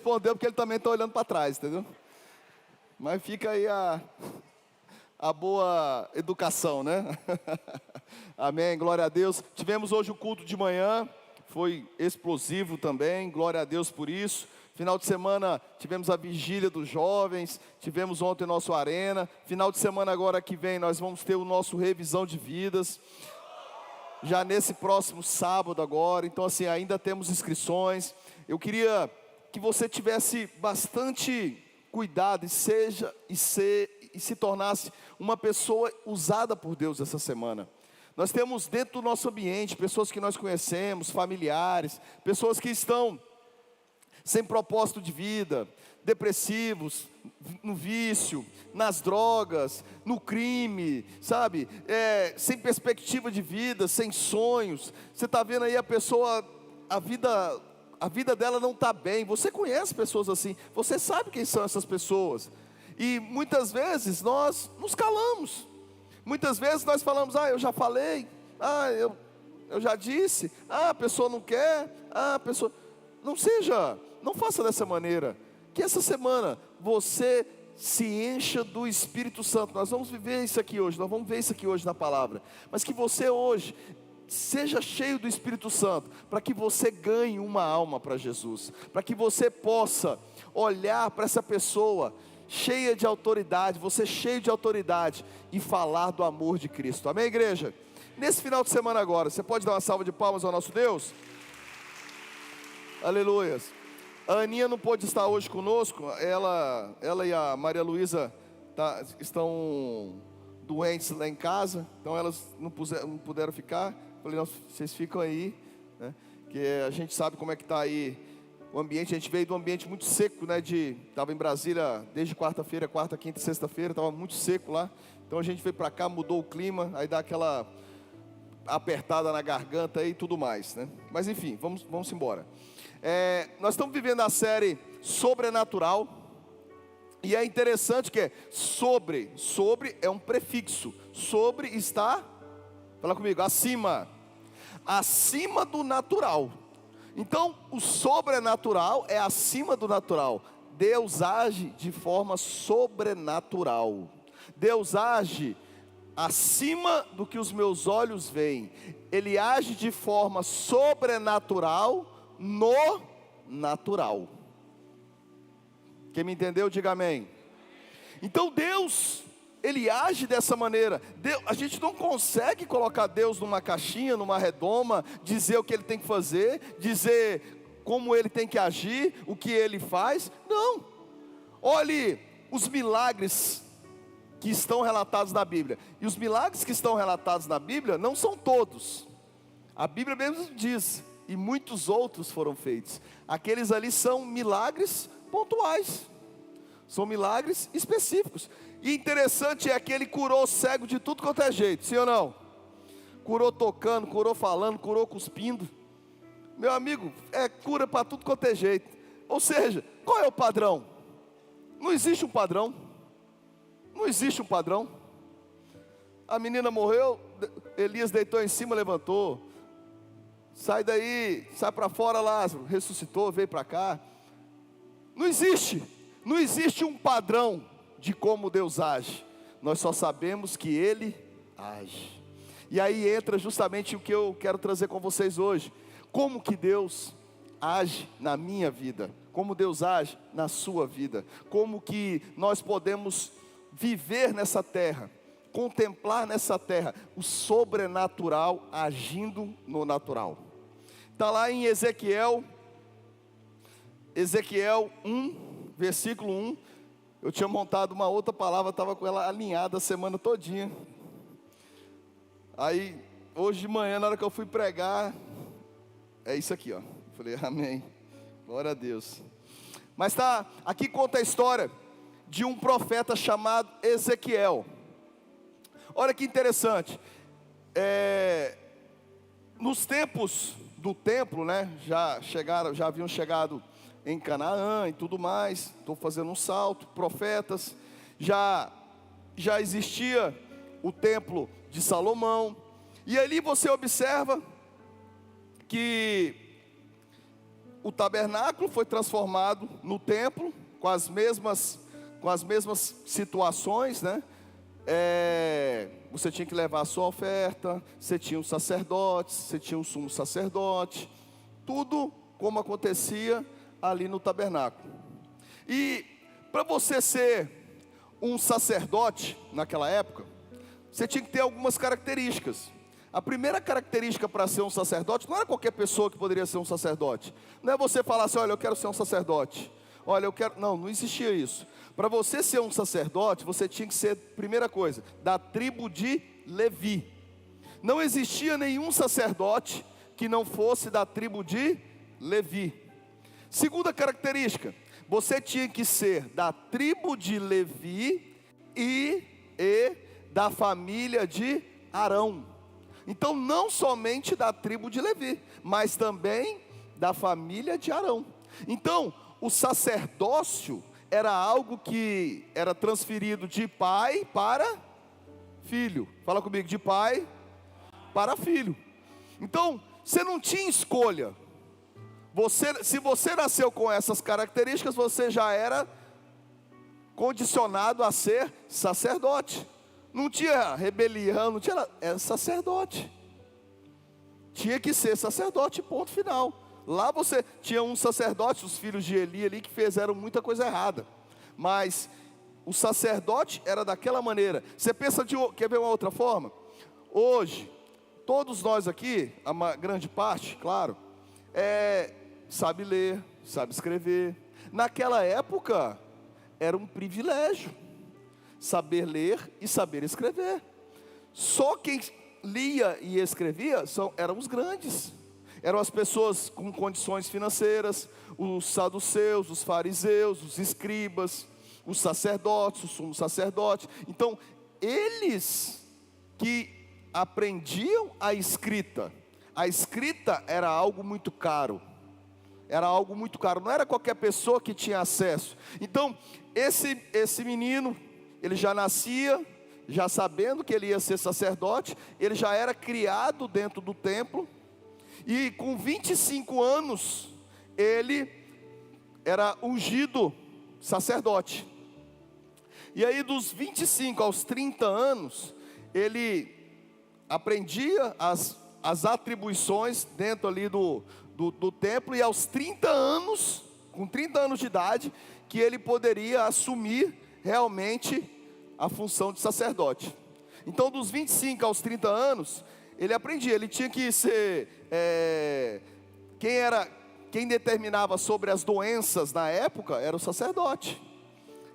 respondeu porque ele também está olhando para trás, entendeu? Mas fica aí a boa educação, né? Amém, glória a Deus. Tivemos hoje o culto de manhã, foi explosivo também, glória a Deus por isso. Final de semana tivemos a vigília dos jovens, tivemos ontem nosso arena. Final de semana agora que vem nós vamos ter o nosso revisão de vidas, já nesse próximo sábado agora. Então assim, ainda temos inscrições. Eu queria que você tivesse bastante cuidado e se tornasse uma pessoa usada por Deus essa semana. Nós temos dentro do nosso ambiente pessoas que nós conhecemos, familiares, pessoas que estão sem propósito de vida, depressivos, no vício, nas drogas, no crime, sabe? Sem perspectiva de vida, sem sonhos. Você está vendo aí a pessoa, a vida dela não está bem. Você conhece pessoas assim, você sabe quem são essas pessoas. E muitas vezes nós nos calamos. Muitas vezes nós falamos, eu já falei, eu já disse, a pessoa não quer, a pessoa... Não faça dessa maneira. Que essa semana você se encha do Espírito Santo. Nós vamos viver isso aqui hoje, nós vamos ver isso aqui hoje na palavra. Mas que você hoje seja cheio do Espírito Santo, para que você ganhe uma alma para Jesus, para que você possa olhar para essa pessoa cheia de autoridade, você cheio de autoridade, e falar do amor de Cristo. Amém, igreja? Nesse final de semana agora, você pode dar uma salva de palmas ao nosso Deus? Aleluias. A Aninha não pôde estar hoje conosco, ela e a Maria Luísa estão doentes lá em casa, então elas não puderam ficar. Falei, não, vocês ficam aí, né? Que a gente sabe como é que está aí o ambiente. A gente veio de um ambiente muito seco, né? Estava em Brasília desde quarta-feira, quarta, quinta e sexta-feira, estava muito seco lá. Então a gente veio para cá, mudou o clima, aí dá aquela apertada na garganta e tudo mais, né? Mas enfim, vamos embora. Nós estamos vivendo a série Sobrenatural, e é interessante que sobre é um prefixo. Sobre está, fala comigo, acima do natural. Então o sobrenatural é acima do natural. Deus age de forma sobrenatural. Deus age acima do que os meus olhos veem. Ele age de forma sobrenatural no natural. Quem me entendeu, diga amém. Então Deus, Ele age dessa maneira. A gente não consegue colocar Deus numa caixinha, numa redoma, dizer o que Ele tem que fazer, dizer como Ele tem que agir, o que Ele faz. Não. Olhe os milagres que estão relatados na Bíblia. E os milagres que estão relatados na Bíblia não são todos. A Bíblia mesmo diz, e muitos outros foram feitos. Aqueles ali são milagres pontuais, são milagres específicos. E interessante é que Ele curou cego de tudo quanto é jeito, sim ou não? Curou tocando, curou falando, curou cuspindo. Meu amigo, cura para tudo quanto é jeito. Ou seja, qual é o padrão? Não existe um padrão. Não existe um padrão. A menina morreu, Elias deitou em cima, levantou. Sai daí, sai para fora, Lázaro, ressuscitou, veio para cá. Não existe um padrão de como Deus age. Nós só sabemos que Ele age. E aí entra justamente o que eu quero trazer com vocês hoje. Como que Deus age na minha vida? Como Deus age na sua vida? Como que nós podemos viver nessa terra, contemplar nessa terra o sobrenatural agindo no natural? Está lá em Ezequiel 1, versículo 1. Eu tinha montado uma outra palavra, estava com ela alinhada a semana todinha. Aí, hoje de manhã, na hora que eu fui pregar, é isso aqui, ó. Falei, amém, glória a Deus. Mas aqui conta a história de um profeta chamado Ezequiel. Olha que interessante. Nos tempos do templo, né, já haviam chegado em Canaã e tudo mais. Estou fazendo um salto, profetas. Já existia o templo de Salomão. E ali você observa que o tabernáculo foi transformado no templo, com as mesmas situações, né? Você tinha que levar a sua oferta, você tinha os sacerdotes, você tinha o sumo sacerdote, tudo como acontecia ali no tabernáculo. E para você ser um sacerdote naquela época, você tinha que ter algumas características. A primeira característica para ser um sacerdote, não era qualquer pessoa que poderia ser um sacerdote. Não é você falar assim, olha, eu quero ser um sacerdote. Olha, eu quero... Não existia isso. Para você ser um sacerdote, você tinha que ser, primeira coisa, da tribo de Levi. Não existia nenhum sacerdote que não fosse da tribo de Levi. Segunda característica, você tinha que ser da tribo de Levi e da família de Arão. Então não somente da tribo de Levi, mas também da família de Arão. Então o sacerdócio era algo que era transferido de pai para filho. Fala comigo, de pai para filho. Então você não tinha escolha. Se você nasceu com essas características, você já era condicionado a ser sacerdote. Não tinha rebelião, não tinha nada. Era sacerdote. Tinha que ser sacerdote, ponto final. Lá você tinha um sacerdote, os filhos de Eli ali, que fizeram muita coisa errada. Mas o sacerdote era daquela maneira. Você pensa quer ver uma outra forma? Hoje, todos nós aqui, a grande parte, claro, sabe ler, sabe escrever. Naquela época, era um privilégio saber ler e saber escrever. Só quem lia e escrevia eram os grandes. Eram as pessoas com condições financeiras, os saduceus, os fariseus, os escribas, os sacerdotes, o sumo sacerdote. Então, eles que aprendiam a escrita. A escrita era algo muito caro. Era algo muito caro, não era qualquer pessoa que tinha acesso. Então, esse menino, ele já nascia, já sabendo que ele ia ser sacerdote, ele já era criado dentro do templo, e com 25 anos, ele era ungido sacerdote. E aí dos 25 aos 30 anos, ele aprendia as atribuições dentro ali do templo, e aos 30 anos, com 30 anos de idade, que ele poderia assumir realmente a função de sacerdote. Então dos 25 aos 30 anos, ele aprendia, ele tinha que ser, quem determinava sobre as doenças na época, era o sacerdote.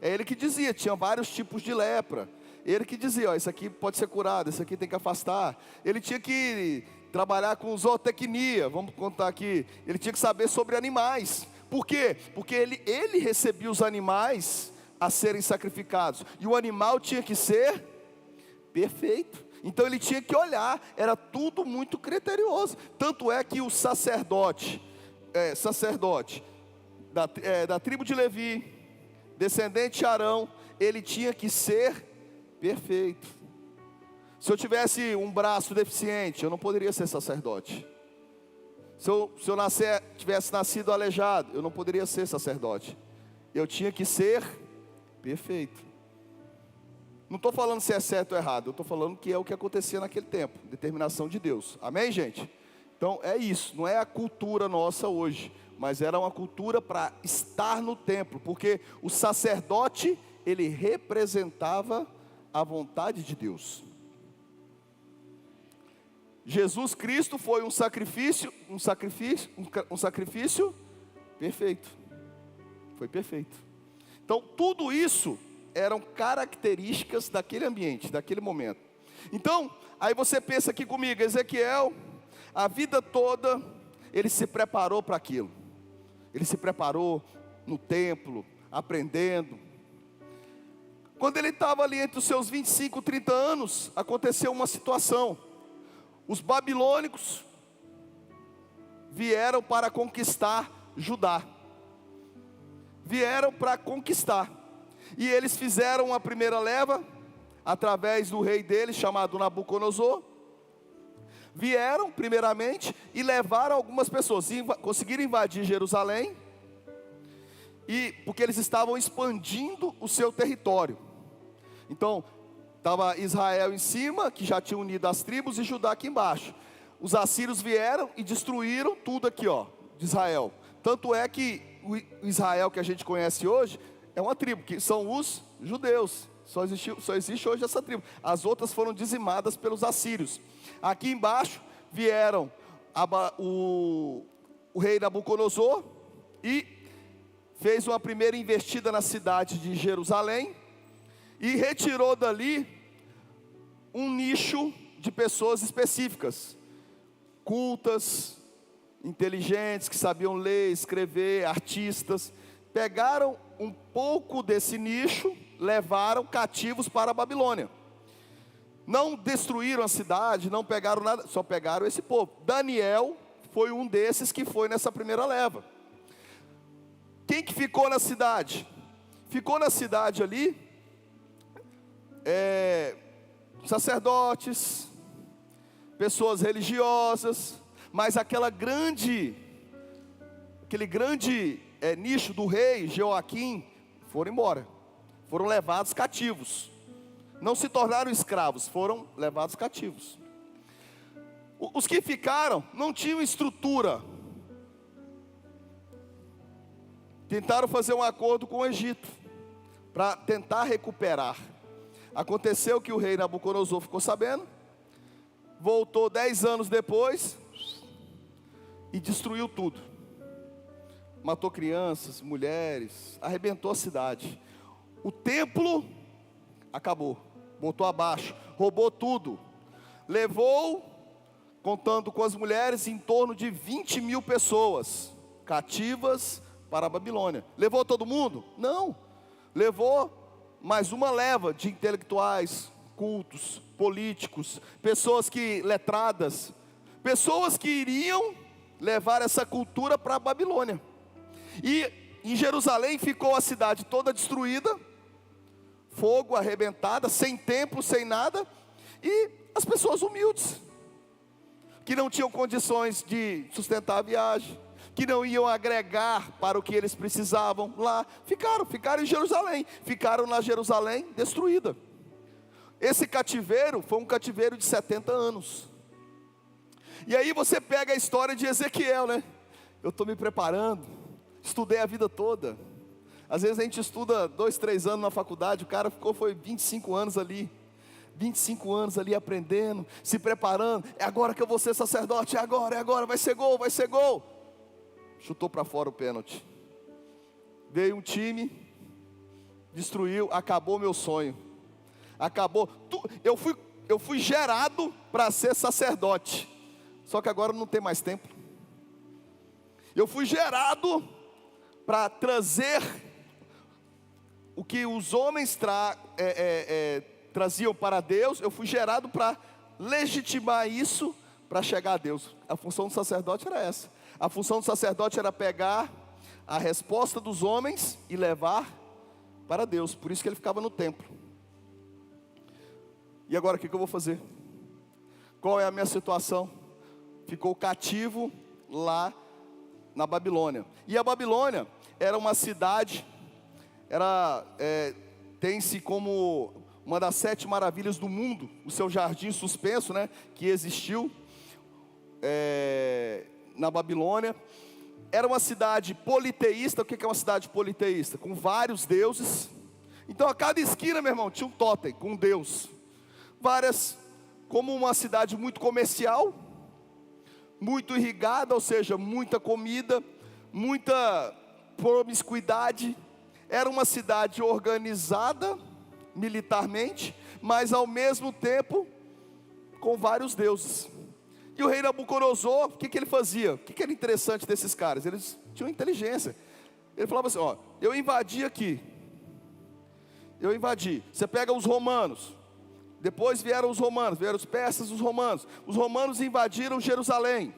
É ele que dizia, tinha vários tipos de lepra. Ele que dizia, ó, isso aqui pode ser curado, isso aqui tem que afastar. Ele tinha que trabalhar com zootecnia, vamos contar aqui. Ele tinha que saber sobre animais. Por quê? Porque ele recebia os animais a serem sacrificados. E o animal tinha que ser perfeito. Então ele tinha que olhar, era tudo muito criterioso. Tanto é que o sacerdote da tribo de Levi, descendente de Arão, ele tinha que ser perfeito. Se eu tivesse um braço deficiente, eu não poderia ser sacerdote. Se eu tivesse nascido aleijado, eu não poderia ser sacerdote. Eu tinha que ser perfeito. Não estou falando se é certo ou errado, eu estou falando que é o que acontecia naquele tempo, determinação de Deus. Amém, gente? Então é isso, não é a cultura nossa hoje, mas era uma cultura para estar no templo, porque o sacerdote, ele representava a vontade de Deus. Jesus Cristo foi um sacrifício perfeito. Foi perfeito. Então tudo isso eram características daquele ambiente, daquele momento. Então, aí você pensa aqui comigo, Ezequiel, a vida toda, ele se preparou para aquilo. Ele se preparou no templo, aprendendo. Quando ele estava ali entre os seus 25 e 30 anos, aconteceu uma situação. Os babilônicos vieram para conquistar Judá. Vieram para conquistar. E eles fizeram a primeira leva, através do rei deles, chamado Nabucodonosor. Vieram primeiramente e levaram algumas pessoas, conseguiram invadir Jerusalém, e porque eles estavam expandindo o seu território. Então, estava Israel em cima, que já tinha unido as tribos, e Judá aqui embaixo. Os assírios vieram e destruíram tudo aqui, ó, de Israel. Tanto é que o Israel que a gente conhece hoje é uma tribo, que são os judeus. Só existe hoje essa tribo. As outras foram dizimadas pelos assírios. Aqui embaixo vieram o rei Nabucodonosor e fez uma primeira investida na cidade de Jerusalém e retirou dali um nicho de pessoas específicas, cultas, inteligentes, que sabiam ler, escrever, artistas. Pegaram um pouco desse nicho, levaram cativos para a Babilônia. Não destruíram a cidade, não pegaram nada, só pegaram esse povo. Daniel foi um desses que foi nessa primeira leva. Quem que ficou na cidade? Ficou na cidade ali, sacerdotes, pessoas religiosas, mas aquele grande nicho do rei Jeoaquim foram embora, foram levados cativos. Não se tornaram escravos, foram levados cativos. Os que ficaram não tinham estrutura. Tentaram fazer um acordo com o Egito para tentar recuperar. Aconteceu que o rei Nabucodonosor ficou sabendo, voltou 10 anos depois e destruiu tudo. Matou crianças, mulheres, arrebentou a cidade. O templo acabou, botou abaixo, roubou tudo. Levou, contando com as mulheres, em torno de 20 mil pessoas cativas para a Babilônia. Levou todo mundo? Não. Levou mais uma leva de intelectuais, cultos, políticos, pessoas letradas, pessoas que iriam levar essa cultura para a Babilônia. E em Jerusalém ficou a cidade toda destruída, fogo, arrebentada, sem templo, sem nada, e as pessoas humildes, que não tinham condições de sustentar a viagem, que não iam agregar para o que eles precisavam lá, ficaram em Jerusalém, ficaram na Jerusalém destruída. Esse cativeiro foi um cativeiro de 70 anos. E aí você pega a história de Ezequiel, né? Eu estou me preparando, estudei a vida toda. Às vezes a gente estuda 2, 3 anos na faculdade, o cara foi 25 anos ali. 25 anos ali aprendendo, se preparando. É agora que eu vou ser sacerdote, é agora, vai ser gol, vai ser gol. Chutou para fora o pênalti. Veio um time, destruiu, acabou meu sonho. Acabou. Eu fui gerado para ser sacerdote. Só que agora não tem mais tempo. Eu fui gerado para trazer o que os homens traziam para Deus. Eu fui gerado para legitimar isso, para chegar a Deus. A função do sacerdote era essa. A função do sacerdote era pegar a resposta dos homens e levar para Deus. Por isso que ele ficava no templo. E agora o que eu vou fazer? Qual é a minha situação? Ficou cativo lá na Babilônia. E a Babilônia era uma cidade, tem-se como uma das 7 maravilhas do mundo, o seu jardim suspenso, né, que existiu na Babilônia. Era uma cidade politeísta. O que é uma cidade politeísta? Com vários deuses. Então a cada esquina, meu irmão, tinha um totem com um deus. Como uma cidade muito comercial, muito irrigada, ou seja, muita comida, muita promiscuidade. Era uma cidade organizada militarmente, mas ao mesmo tempo com vários deuses. E o rei Nabucodonosor, o que ele fazia? O que era interessante desses caras? Eles tinham inteligência. Ele falava assim, ó, eu invadi aqui. Você pega os romanos. Depois vieram os romanos, vieram os persas, os romanos. Os romanos invadiram Jerusalém,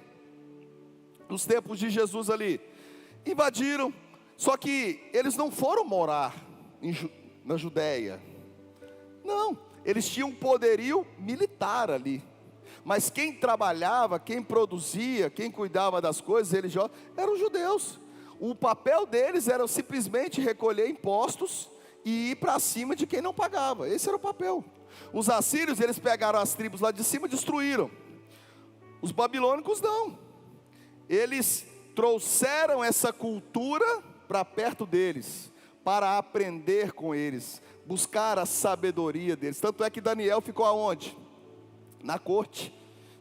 nos tempos de Jesus ali. Invadiram, só que eles não foram morar na Judéia. Não, eles tinham um poderio militar ali. Mas quem trabalhava, quem produzia, quem cuidava das coisas religiosas, eram os judeus. O papel deles era simplesmente recolher impostos e ir para cima de quem não pagava. Esse era o papel. Os assírios, eles pegaram as tribos lá de cima e destruíram. Os babilônicos não. Eles trouxeram essa cultura para perto deles, para aprender com eles, buscar a sabedoria deles. Tanto é que Daniel ficou aonde? Na corte.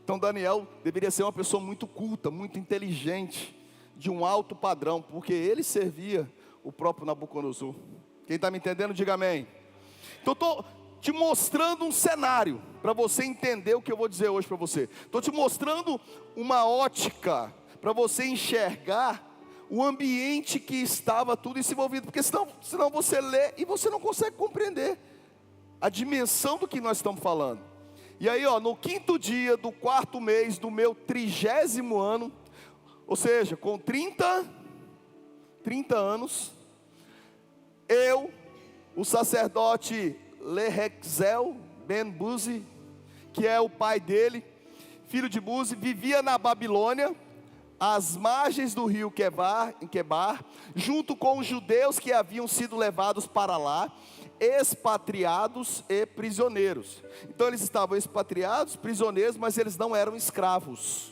Então Daniel deveria ser uma pessoa muito culta, muito inteligente, de um alto padrão, porque ele servia o próprio Nabucodonosor. Quem está me entendendo, diga amém. Então estou te mostrando um cenário, para você entender o que eu vou dizer hoje para você. Estou te mostrando uma ótica, para você enxergar o ambiente que estava tudo isso envolvido, porque senão você lê e você não consegue compreender a dimensão do que nós estamos falando. E aí, no 5º dia do 4º mês do meu 30º ano, ou seja, com 30 anos, eu, o sacerdote Lerexel ben Buzi, que é o pai dele, filho de Buzi, vivia na Babilônia, às margens do rio Quebar, junto com os judeus que haviam sido levados para lá, expatriados e prisioneiros. Então eles estavam expatriados, prisioneiros, mas eles não eram escravos.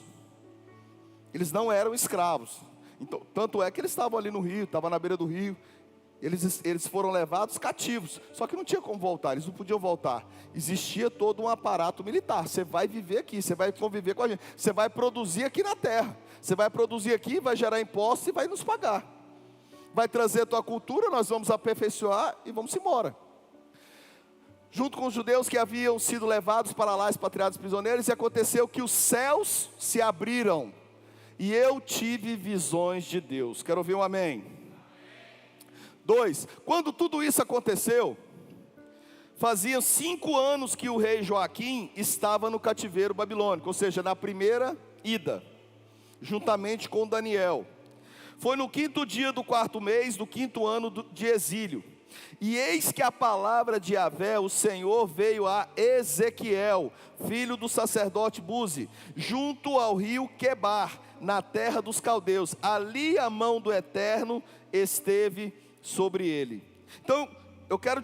Eles não eram escravos. Então, tanto é que eles estavam ali no rio, estavam na beira do rio. Eles foram levados cativos, só que não tinha como voltar, eles não podiam voltar. Existia todo um aparato militar. Você vai viver aqui, você vai conviver com a gente, você vai produzir aqui na terra, você vai produzir aqui, vai gerar impostos e vai nos pagar. Vai trazer a tua cultura, nós vamos aperfeiçoar e vamos embora. Junto com os judeus que haviam sido levados para lá, expatriados prisioneiros, e aconteceu que os céus se abriram, e eu tive visões de Deus. Quero ouvir um amém. 2, quando tudo isso aconteceu, fazia 5 anos que o rei Joaquim estava no cativeiro babilônico, ou seja, na primeira ida, juntamente com Daniel. Foi no 5º dia do 4º mês, do 5º ano de exílio. E eis que a palavra de Yahvé, o Senhor, veio a Ezequiel, filho do sacerdote Buzi, junto ao rio Quebar, na terra dos caldeus. Ali a mão do Eterno esteve sobre ele. Então, eu quero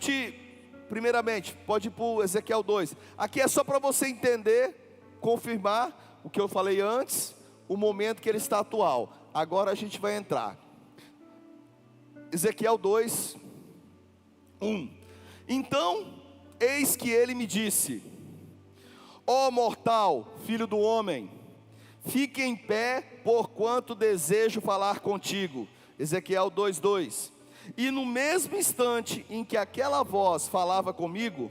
primeiramente, pode ir para o Ezequiel 2. Aqui é só para você entender, confirmar o que eu falei antes, o momento que ele está atual. Agora a gente vai entrar. Ezequiel 2, 1. Então, eis que ele me disse: ó mortal, filho do homem, fique em pé, porquanto desejo falar contigo. Ezequiel 2:2. E no mesmo instante em que aquela voz falava comigo,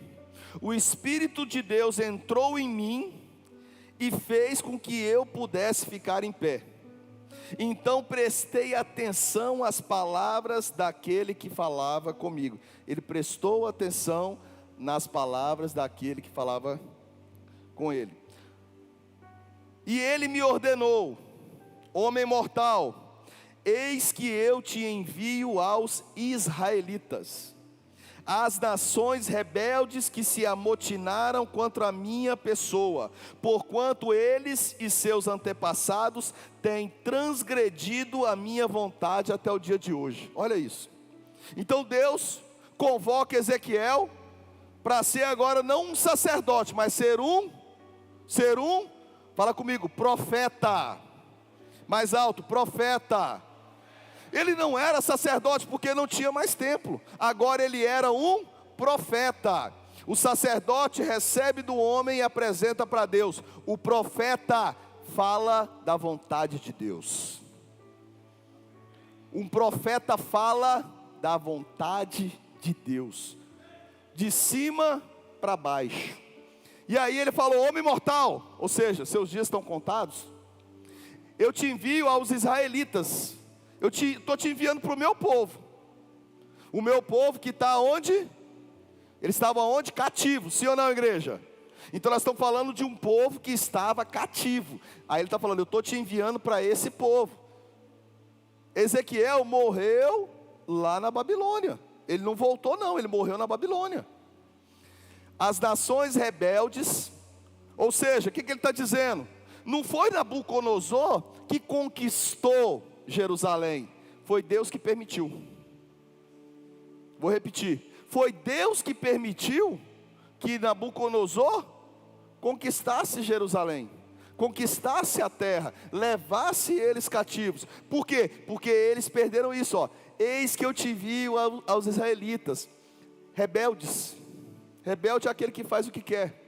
o Espírito de Deus entrou em mim e fez com que eu pudesse ficar em pé. Então prestei atenção às palavras daquele que falava comigo. Ele prestou atenção nas palavras daquele que falava com ele. E ele me ordenou: homem mortal, eis que eu te envio aos israelitas, às nações rebeldes que se amotinaram contra a minha pessoa, porquanto eles e seus antepassados têm transgredido a minha vontade até o dia de hoje. Olha isso. Então Deus convoca Ezequiel para ser agora não um sacerdote, mas ser um, fala comigo, profeta. Mais alto, profeta. Ele não era sacerdote porque não tinha mais templo. Agora ele era um profeta. O sacerdote recebe do homem e apresenta para Deus. O profeta fala da vontade de Deus. Um profeta fala da vontade de Deus, de cima para baixo. E aí ele falou: homem mortal, ou seja, seus dias estão contados. Eu te envio aos israelitas. Eu estou te enviando para o meu povo. O meu povo que está onde? Eles estavam onde? Cativo, sim ou não, igreja? Então nós estamos falando de um povo que estava cativo. Aí ele está falando: eu estou te enviando para esse povo. Ezequiel morreu lá na Babilônia. Ele não voltou não, ele morreu na Babilônia. As nações rebeldes, Ou seja, o que ele está dizendo? Não foi Nabucodonosor que conquistou Jerusalém, foi Deus que permitiu. Vou repetir, foi Deus que permitiu que Nabucodonosor conquistasse Jerusalém, conquistasse a terra, levasse eles cativos. Por quê? Porque eles perderam isso, ó. Eis que eu te envio aos israelitas, rebeldes. Rebelde é aquele que faz o que quer.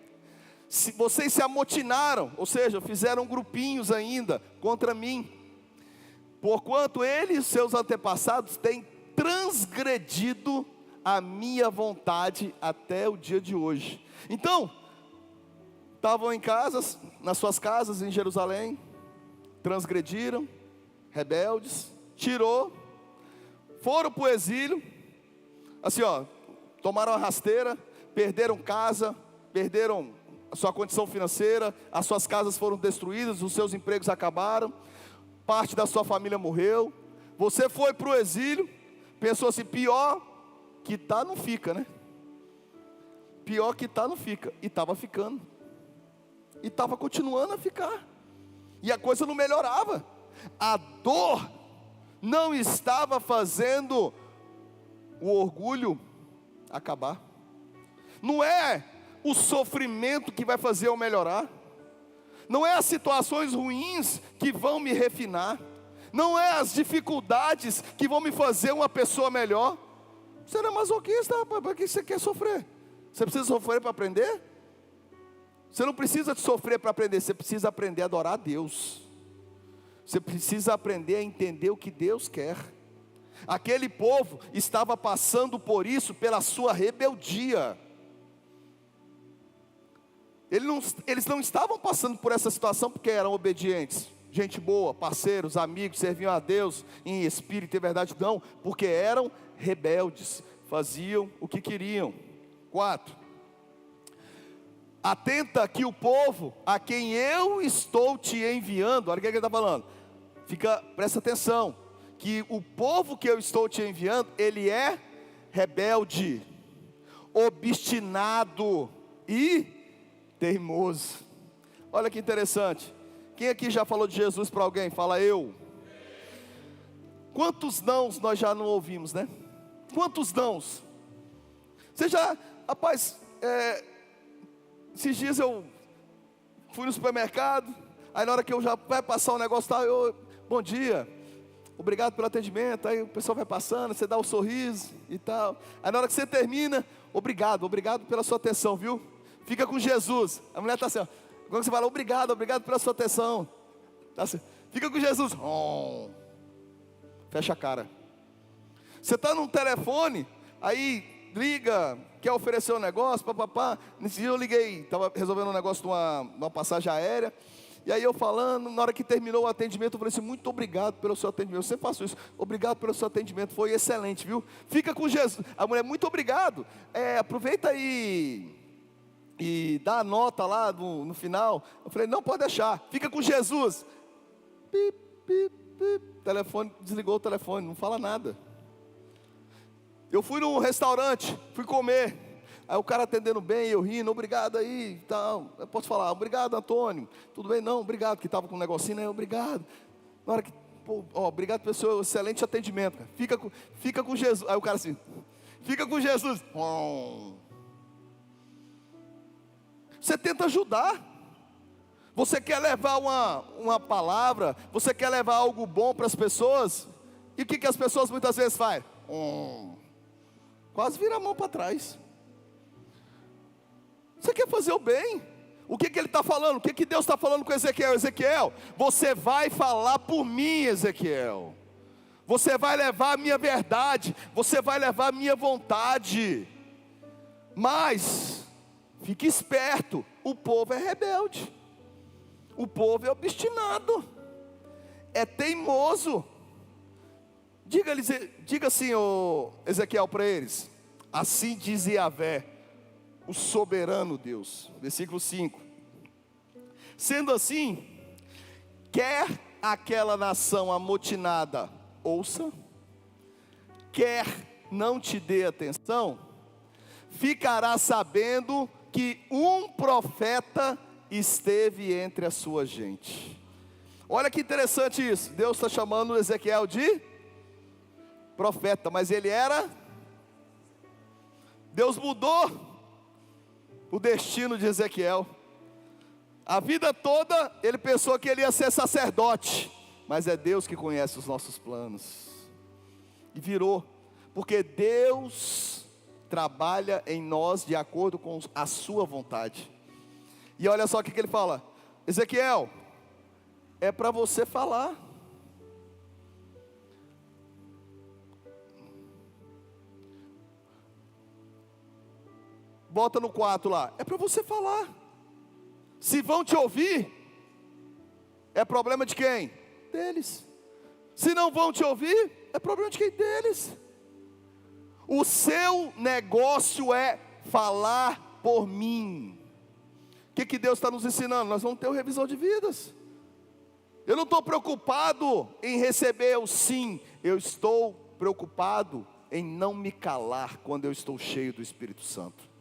Se vocês se amotinaram, ou seja, fizeram grupinhos ainda contra mim, porquanto eles e seus antepassados têm transgredido a minha vontade até o dia de hoje. Então, estavam em casas, nas suas casas em Jerusalém, transgrediram, rebeldes, tirou, foram para o exílio, assim ó, tomaram a rasteira, perderam casa, perderam a sua condição financeira, as suas casas foram destruídas, os seus empregos acabaram, parte da sua família morreu, você foi para o exílio, pensou assim, pior que tá não fica, né? Pior que tá não fica, e estava ficando, e estava continuando a ficar, e a coisa não melhorava, a dor não estava fazendo o orgulho acabar. Não é o sofrimento que vai fazer eu melhorar, não é as situações ruins que vão me refinar, não é as dificuldades que vão me fazer uma pessoa melhor. Você não é masoquista, rapaz, para que você quer sofrer? Você precisa sofrer para aprender? Você não precisa de sofrer para aprender, você precisa aprender a adorar a Deus. Você precisa aprender a entender o que Deus quer. Aquele povo estava passando por isso pela sua rebeldia. Eles não estavam passando por essa situação porque eram obedientes, gente boa, parceiros, amigos, serviam a Deus em espírito e verdade, não, porque eram rebeldes, faziam o que queriam. 4. Atenta que o povo a quem eu estou te enviando, olha o que ele está falando, presta atenção, que o povo que eu estou te enviando, ele é rebelde, obstinado e teimoso. Olha que interessante. Quem aqui já falou de Jesus para alguém? Fala eu. Quantos nãos nós já não ouvimos, né? Quantos nãos? Você já, rapaz, esses dias eu fui no supermercado, aí na hora que eu já vai passar um negócio, tá, bom dia, obrigado pelo atendimento, aí o pessoal vai passando, você dá um sorriso e tal, aí na hora que você termina, obrigado pela sua atenção, viu? Fica com Jesus. A mulher está assim, ó. Quando você fala, obrigado pela sua atenção, tá assim, fica com Jesus. Fecha a cara. Você está num telefone, aí liga, quer oferecer um negócio, papapá. Nesse dia eu liguei, estava resolvendo um negócio de uma passagem aérea. E aí eu falando, na hora que terminou o atendimento, eu falei assim, muito obrigado pelo seu atendimento. Eu sempre faço isso, obrigado pelo seu atendimento, foi excelente, viu? Fica com Jesus. A mulher, muito obrigado. Aproveita aí e dá a nota lá no final. Eu falei, não, pode deixar, fica com Jesus. Pip, pip, pip. Telefone, desligou o telefone, não fala nada. Eu fui num restaurante, fui comer, aí o cara atendendo bem, eu rindo, obrigado aí e tal. Eu posso falar, obrigado Antônio, tudo bem? Não, obrigado, que estava com um negocinho, né? Obrigado. Na hora que, obrigado pelo seu excelente atendimento, cara. Fica com Jesus. Aí o cara assim, fica com Jesus. Você tenta ajudar, você quer levar uma palavra, você quer levar algo bom para as pessoas, e o que as pessoas muitas vezes fazem? Quase vira a mão para trás. Você quer fazer o bem, o que ele está falando? O que Deus está falando com Ezequiel? Ezequiel, você vai falar por mim, Ezequiel, você vai levar a minha verdade, você vai levar a minha vontade, mas fique esperto, o povo é rebelde, o povo é obstinado, é teimoso. Diga assim, Ezequiel, para eles, assim diz Yahvé, o soberano Deus, versículo 5, sendo assim, quer aquela nação amotinada ouça, quer não te dê atenção, ficará sabendo que um profeta esteve entre a sua gente. Olha que interessante isso. Deus está chamando Ezequiel de profeta, mas ele era... Deus mudou o destino de Ezequiel. A vida toda ele pensou que ele ia ser sacerdote, mas é Deus que conhece os nossos planos. E virou, porque Deus trabalha em nós de acordo com a sua vontade. E olha só o que ele fala: Ezequiel, é para você falar. Bota no 4 lá, é para você falar. Se vão te ouvir, é problema de quem? Deles. Se não vão te ouvir, é problema de quem? Deles. O seu negócio é falar por mim. O que Deus está nos ensinando? Nós vamos ter uma revisão de vidas. Eu não estou preocupado em receber o sim, eu estou preocupado em não me calar quando eu estou cheio do Espírito Santo.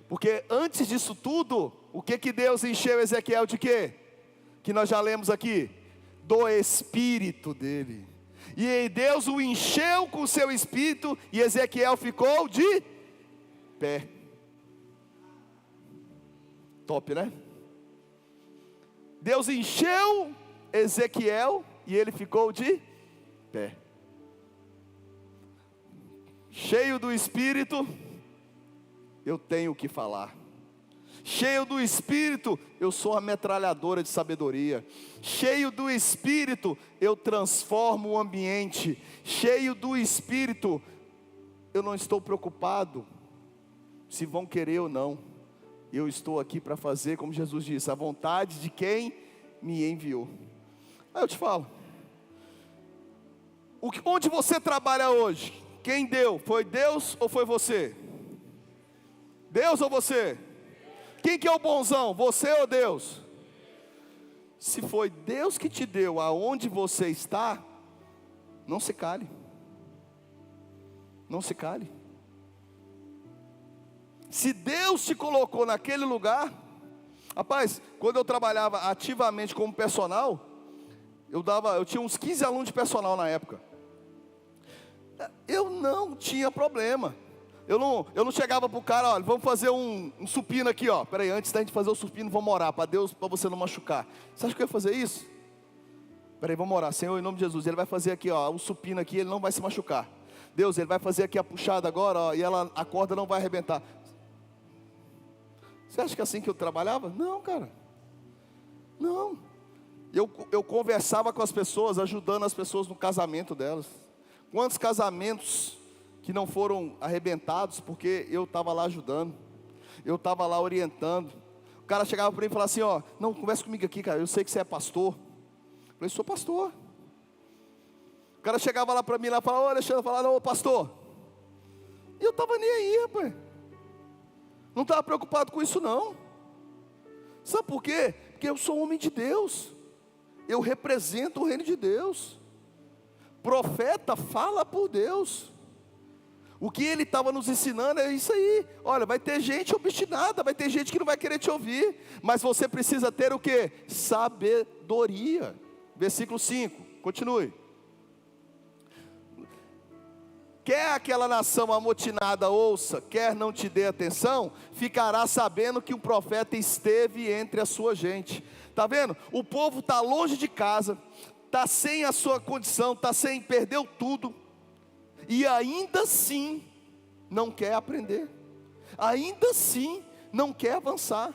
Porque antes disso tudo, o que Deus encheu Ezequiel de quê? Que nós já lemos aqui, do Espírito dele. E Deus o encheu com o seu Espírito, e Ezequiel ficou de pé. Top, né? Deus encheu Ezequiel, e ele ficou de pé. Cheio do Espírito, eu tenho o que falar. Cheio do Espírito, eu sou uma metralhadora de sabedoria. Cheio do Espírito, eu transformo o ambiente. Cheio do Espírito, eu não estou preocupado se vão querer ou não. Eu estou aqui para fazer, como Jesus disse, a vontade de quem me enviou. Aí eu te falo, onde você trabalha hoje? Quem deu? Foi Deus ou foi você? Deus ou você? Quem que é o bonzão? Você ou Deus? Se foi Deus que te deu aonde você está, não se cale. Não se cale. Se Deus te colocou naquele lugar, rapaz, quando eu trabalhava ativamente como personal, eu tinha uns 15 alunos de personal na época. Eu não tinha problema. Eu não chegava para o cara, olha, vamos fazer um supino aqui, ó. Peraí, antes da gente fazer o supino, vamos orar para Deus, para você não machucar. Você acha que eu ia fazer isso? Peraí, vamos orar. Senhor, em nome de Jesus, ele vai fazer aqui, ó, o supino aqui, ele não vai se machucar. Deus, ele vai fazer aqui a puxada agora, ó, e a corda não vai arrebentar. Você acha que é assim que eu trabalhava? Não, cara. Não. Eu conversava com as pessoas, ajudando as pessoas no casamento delas. Quantos casamentos que não foram arrebentados porque eu estava lá ajudando, eu estava lá orientando. O cara chegava para mim e falava assim, ó, não, conversa comigo aqui, cara, eu sei que você é pastor. Eu falei, sou pastor. O cara chegava lá para mim e falava, ô Alexandre, eu falava, ô pastor. E eu estava nem aí, rapaz. Não estava preocupado com isso não. Sabe por quê? Porque eu sou homem de Deus. Eu represento o reino de Deus. Profeta fala por Deus. O que ele estava nos ensinando é isso aí. Olha, vai ter gente obstinada, vai ter gente que não vai querer te ouvir, mas você precisa ter o quê? Sabedoria. Versículo 5, continue. Quer aquela nação amotinada ouça, quer não te dê atenção, ficará sabendo que o profeta esteve entre a sua gente. Está vendo? O povo está longe de casa, está sem a sua condição, está sem, perdeu tudo. E ainda assim, não quer aprender. Ainda assim, não quer avançar.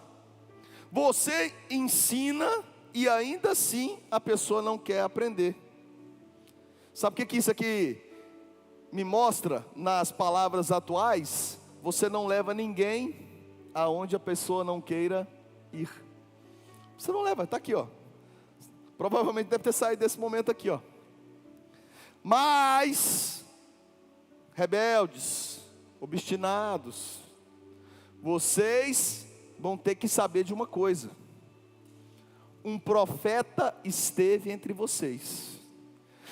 Você ensina e ainda assim, a pessoa não quer aprender. Sabe o que isso aqui me mostra nas palavras atuais? Você não leva ninguém aonde a pessoa não queira ir. Você não leva, está aqui, ó. Provavelmente deve ter saído desse momento aqui, ó. Mas rebeldes, obstinados, vocês vão ter que saber de uma coisa: um profeta esteve entre vocês.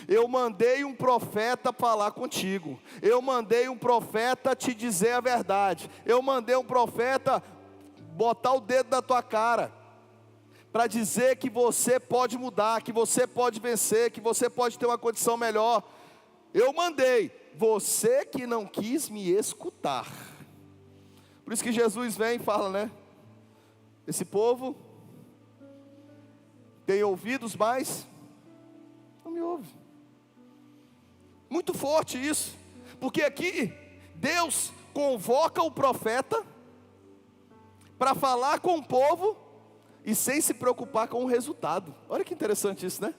Eu mandei um profeta falar contigo. Eu mandei um profeta te dizer a verdade. Eu mandei um profeta botar o dedo na tua cara, para dizer que você pode mudar, que você pode vencer, que você pode ter uma condição melhor. Eu mandei, você que não quis me escutar. Por isso que Jesus vem e fala, né? Esse povo tem ouvidos, mas não me ouve. Muito forte isso, porque aqui Deus convoca o profeta para falar com o povo e sem se preocupar com o resultado. Olha que interessante isso, né?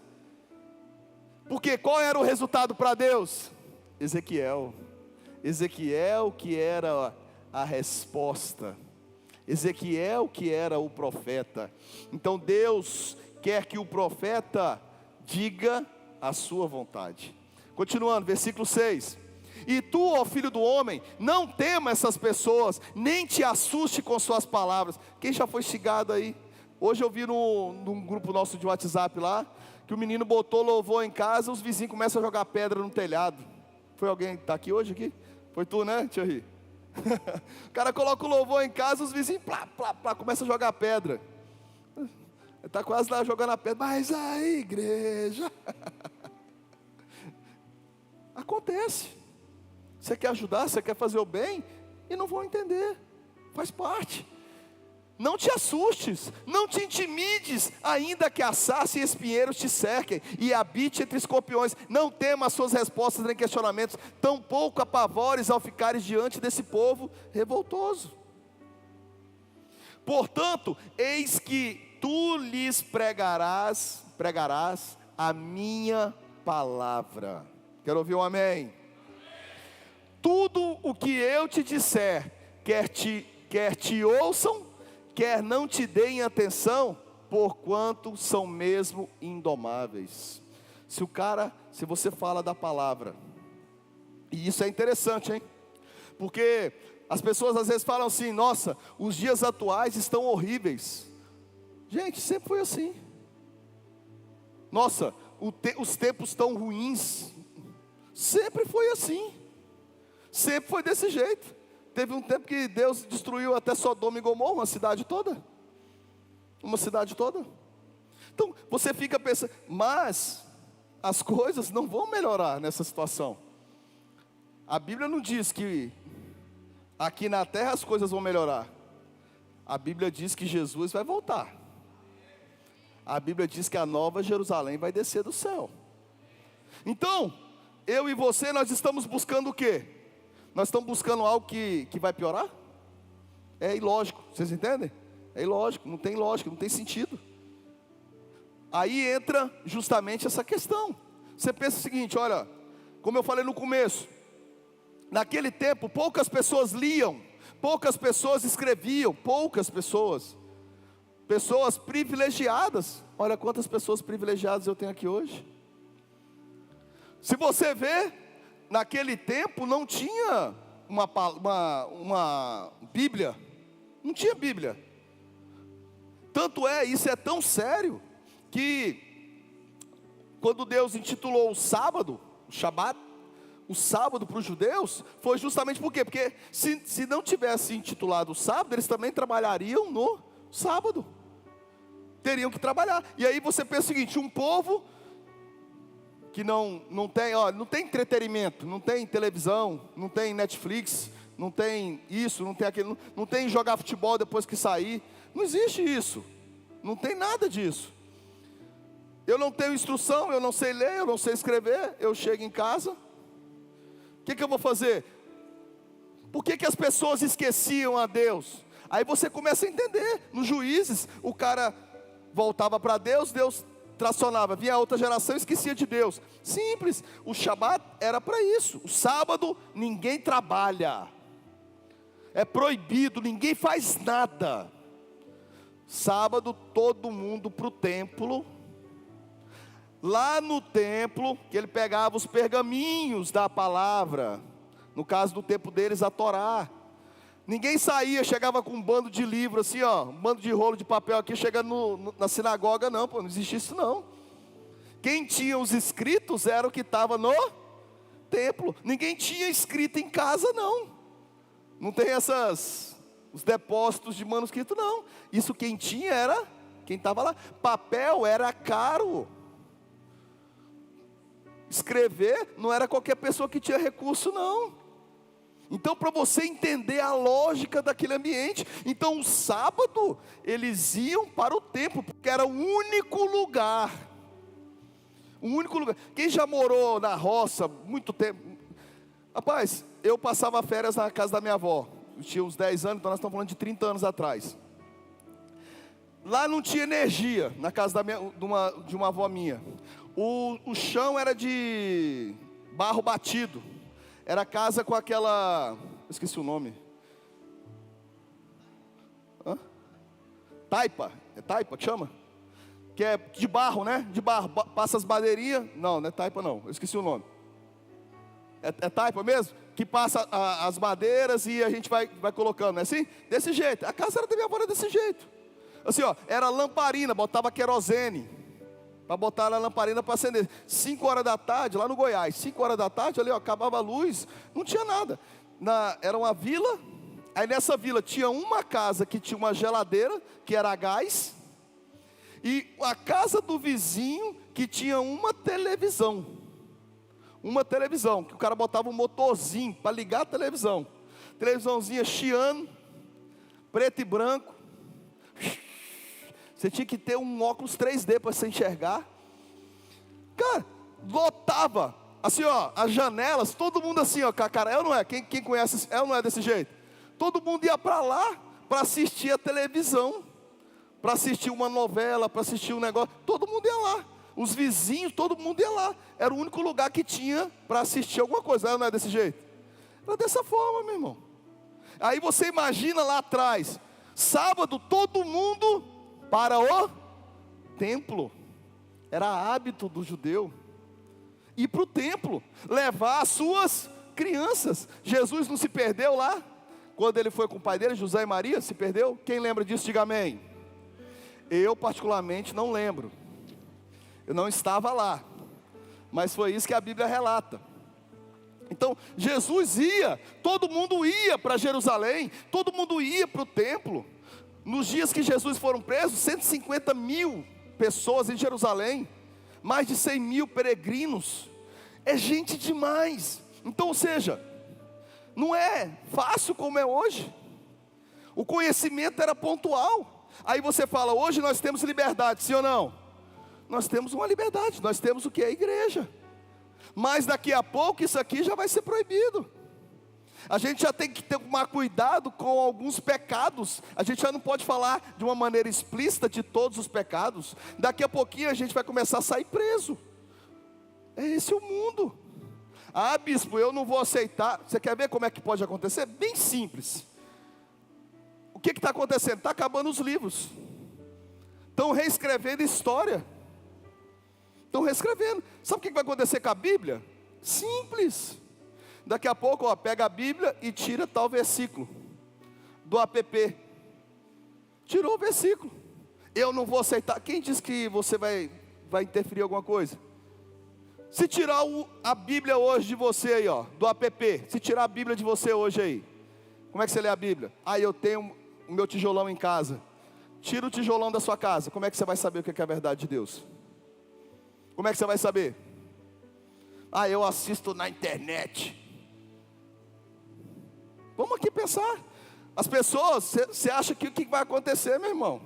Porque qual era o resultado para Deus? Ezequiel que era a resposta, Ezequiel que era o profeta. Então Deus quer que o profeta diga a sua vontade. Continuando, versículo 6. E tu, ó filho do homem, não tema essas pessoas, nem te assuste com suas palavras. Quem já foi xingado aí? Hoje eu vi num grupo nosso de WhatsApp lá, que o menino botou louvor em casa, os vizinhos começam a jogar pedra no telhado. Foi alguém que está aqui hoje aqui? Foi tu, né, Thierry? O cara coloca o louvor em casa, os vizinhos plá, plá, plá, começam a jogar pedra. Está quase lá jogando a pedra, mas a igreja... Acontece. Você quer ajudar, você quer fazer o bem, e não vão entender, faz parte. Não te assustes, não te intimides, ainda que a sarça e espinheiros te cerquem, e habite entre escorpiões. Não tema as suas respostas nem questionamentos, tampouco apavores ao ficares diante desse povo revoltoso. Portanto, eis que tu lhes pregarás a minha palavra. Quero ouvir um amém? Tudo o que eu te disser, quer te ouçam, quer não te deem atenção, porquanto são mesmo indomáveis. Se você fala da palavra, e isso é interessante, hein? Porque as pessoas às vezes falam assim, nossa, os dias atuais estão horríveis. Gente, sempre foi assim. Nossa, os tempos estão ruins. Sempre foi assim. Sempre foi desse jeito. Teve um tempo que Deus destruiu até Sodoma e Gomorra, uma cidade toda. Uma cidade toda. Então, você fica pensando, mas as coisas não vão melhorar nessa situação. A Bíblia não diz que aqui na terra as coisas vão melhorar. A Bíblia diz que Jesus vai voltar. A Bíblia diz que a nova Jerusalém vai descer do céu. Então, eu e você, nós estamos buscando o quê? Nós estamos buscando algo que vai piorar? É ilógico, vocês entendem? É ilógico, não tem lógica, não tem sentido. Aí entra justamente essa questão. Você pensa o seguinte, olha, como eu falei no começo, naquele tempo poucas pessoas liam, poucas pessoas escreviam, poucas pessoas privilegiadas. Olha quantas pessoas privilegiadas eu tenho aqui hoje. Se você vê, naquele tempo não tinha uma Bíblia, não tinha Bíblia. Tanto é, isso é tão sério, que quando Deus intitulou o sábado, o Shabat, o sábado para os judeus, foi justamente por quê? Porque se não tivesse intitulado o sábado, eles também trabalhariam no sábado. Teriam que trabalhar. E aí você pensa o seguinte, um povo que não tem entretenimento, não tem televisão, não tem Netflix, não tem isso, não tem aquilo, não tem jogar futebol depois que sair, não existe isso, não tem nada disso. Eu não tenho instrução, eu não sei ler, eu não sei escrever, eu chego em casa, o que eu vou fazer? Por que as pessoas esqueciam a Deus? Aí você começa a entender, nos Juízes, o cara voltava para Deus, Deus tracionava, vinha a outra geração e esquecia de Deus. Simples, o Shabat era para isso. O sábado ninguém trabalha, é proibido, ninguém faz nada. Sábado todo mundo para o templo. Lá no templo, que ele pegava os pergaminhos da palavra, no caso do tempo deles a Torá. Ninguém saía, chegava com um bando de livro assim, ó, um bando de rolo de papel aqui, chegando na sinagoga, não, não existia isso não. Quem tinha os escritos era o que estava no templo. Ninguém tinha escrito em casa não. Não tem essas os depósitos de manuscrito, não. Isso quem tinha era quem estava lá. Papel era caro. Escrever não era qualquer pessoa que tinha recurso, não. Então, para você entender a lógica daquele ambiente, então o sábado eles iam para o templo, porque era o único lugar. O único lugar. Quem já morou na roça muito tempo? Rapaz, eu passava férias na casa da minha avó. Eu tinha uns 10 anos, então nós estamos falando de 30 anos atrás. Lá não tinha energia, na casa de uma avó minha. O chão era de barro batido. Era casa com aquela... esqueci o nome. Taipa. É taipa que chama? Que é de barro, né? De barro. Passa as madeirinhas. Não, não é taipa não. Eu esqueci o nome. É taipa mesmo? Que passa as madeiras e a gente vai colocando, não é assim? Desse jeito. A casa era da minha avó, era desse jeito. Assim, ó, era lamparina, botava querosene. Para botar na lamparina para acender. 5 horas da tarde, lá no Goiás. 5 horas da tarde, ali, ó, acabava a luz. Não tinha nada. Era uma vila. Aí nessa vila tinha uma casa que tinha uma geladeira, que era a gás. E a casa do vizinho que tinha uma televisão. Uma televisão, que o cara botava um motorzinho para ligar a televisão. Televisãozinha chiando, preto e branco. Você tinha que ter um óculos 3D para você enxergar. Cara, lotava. Assim, ó, as janelas, todo mundo assim, ó, cara, é ou não é? Quem conhece, é ou não é desse jeito? Todo mundo ia para lá para assistir a televisão, para assistir uma novela, para assistir um negócio. Todo mundo ia lá. Os vizinhos, todo mundo ia lá. Era o único lugar que tinha para assistir alguma coisa. É ou não é desse jeito? Era dessa forma, meu irmão. Aí você imagina lá atrás, sábado, todo mundo para o templo. Era hábito do judeu ir para o templo, levar as suas crianças. Jesus não se perdeu lá? Quando ele foi com o pai dele, José e Maria, se perdeu? Quem lembra disso, diga amém. Eu particularmente não lembro. Eu não estava lá. Mas foi isso que a Bíblia relata. Então, Jesus ia, todo mundo ia para Jerusalém, todo mundo ia para o templo. Nos dias que Jesus foram presos, 150 mil pessoas em Jerusalém, mais de 100 mil peregrinos, é gente demais. Então, ou seja, não é fácil como é hoje. O conhecimento era pontual. Aí você fala, hoje nós temos liberdade, sim ou não? Nós temos uma liberdade, nós temos o que é a igreja. Mas daqui a pouco isso aqui já vai ser proibido. A gente já tem que tomar cuidado com alguns pecados. A gente já não pode falar de uma maneira explícita de todos os pecados. Daqui a pouquinho a gente vai começar a sair preso. É esse o mundo. Ah, bispo, eu não vou aceitar. Você quer ver como é que pode acontecer? Bem simples. O que está acontecendo? Está acabando os livros. Estão reescrevendo história. Estão reescrevendo. Sabe o que vai acontecer com a Bíblia? Simples. Daqui a pouco, ó, pega a Bíblia e tira tal versículo do app. Tirou o versículo. Eu não vou aceitar. Quem diz que você vai interferir em alguma coisa? Se tirar a Bíblia hoje de você aí, ó, do app. Se tirar a Bíblia de você hoje aí, como é que você lê a Bíblia? Ah, eu tenho o meu tijolão em casa. Tira o tijolão da sua casa. Como é que você vai saber o que é a verdade de Deus? Como é que você vai saber? Ah, eu assisto na internet. Vamos aqui pensar. As pessoas, você acha que o que vai acontecer, meu irmão?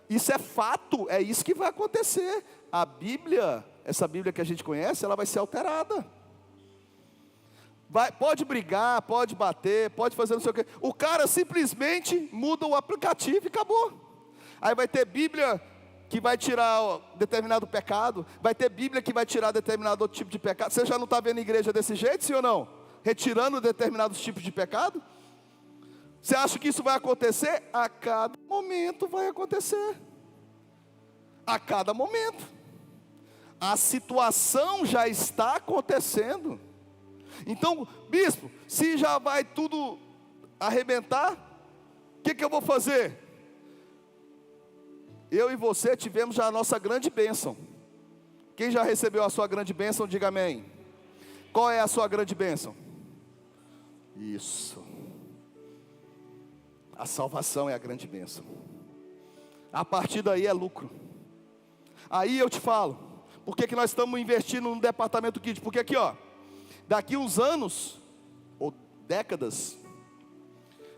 Isso é fato, é isso que vai acontecer. A Bíblia, essa Bíblia que a gente conhece, ela vai ser alterada. Pode brigar, pode bater, pode fazer não sei o quê. O cara simplesmente muda o aplicativo e acabou. Aí vai ter Bíblia que vai tirar determinado pecado. Vai ter Bíblia que vai tirar determinado outro tipo de pecado. Você já não está vendo igreja desse jeito, sim ou não? Retirando determinados tipos de pecado. Você acha que isso vai acontecer? A cada momento vai acontecer. A cada momento. A situação já está acontecendo. Então, bispo, se já vai tudo arrebentar, o que eu vou fazer? Eu e você tivemos já a nossa grande bênção. Quem já recebeu a sua grande bênção, diga amém. Qual é a sua grande bênção? Isso. A salvação é a grande bênção. A partir daí é lucro. Aí eu te falo, por que nós estamos investindo no departamento Kids? Porque aqui ó, daqui uns anos, ou décadas,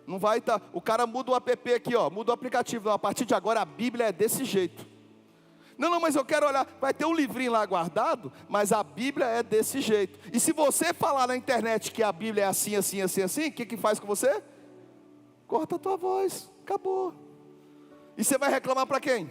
não vai estar, o cara muda o app aqui ó, muda o aplicativo, a partir de agora a Bíblia é desse jeito. Não, mas eu quero olhar, vai ter um livrinho lá guardado, mas a Bíblia é desse jeito. E se você falar na internet que a Bíblia é assim, assim, assim, assim, o que faz com você? Corta a tua voz, acabou. E você vai reclamar para quem?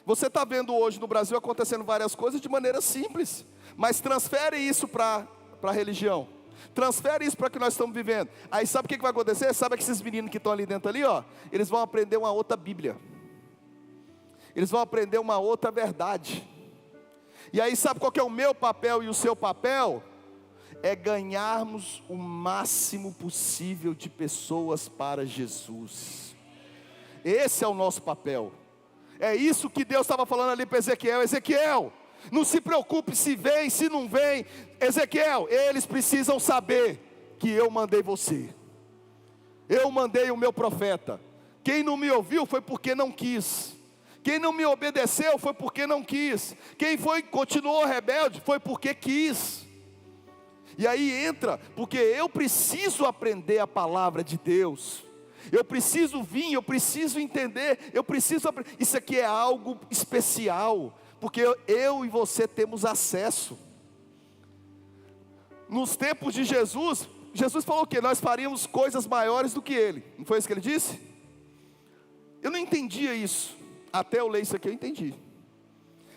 Você está vendo hoje no Brasil acontecendo várias coisas de maneira simples, mas transfere isso para a religião, transfere isso para o que nós estamos vivendo. Aí sabe o que vai acontecer? Sabe que esses meninos que estão ali dentro ali, ó, eles vão aprender uma outra Bíblia, eles vão aprender uma outra verdade. E aí sabe qual que é o meu papel e o seu papel? É ganharmos o máximo possível de pessoas para Jesus. Esse é o nosso papel. É isso que Deus estava falando ali para Ezequiel. Ezequiel, não se preocupe se vem, se não vem. Ezequiel, eles precisam saber que eu mandei você. Eu mandei o meu profeta. Quem não me ouviu foi porque não quis. Quem não me obedeceu foi porque não quis. Quem continuou rebelde foi porque quis. E aí entra, porque eu preciso aprender a palavra de Deus. Eu preciso vir, eu preciso entender, eu preciso aprender. Isso aqui é algo especial, porque eu e você temos acesso. Nos tempos de Jesus, Jesus falou o quê? Nós faríamos coisas maiores do que Ele. Não foi isso que Ele disse? Eu não entendia isso. Até eu ler isso aqui eu entendi.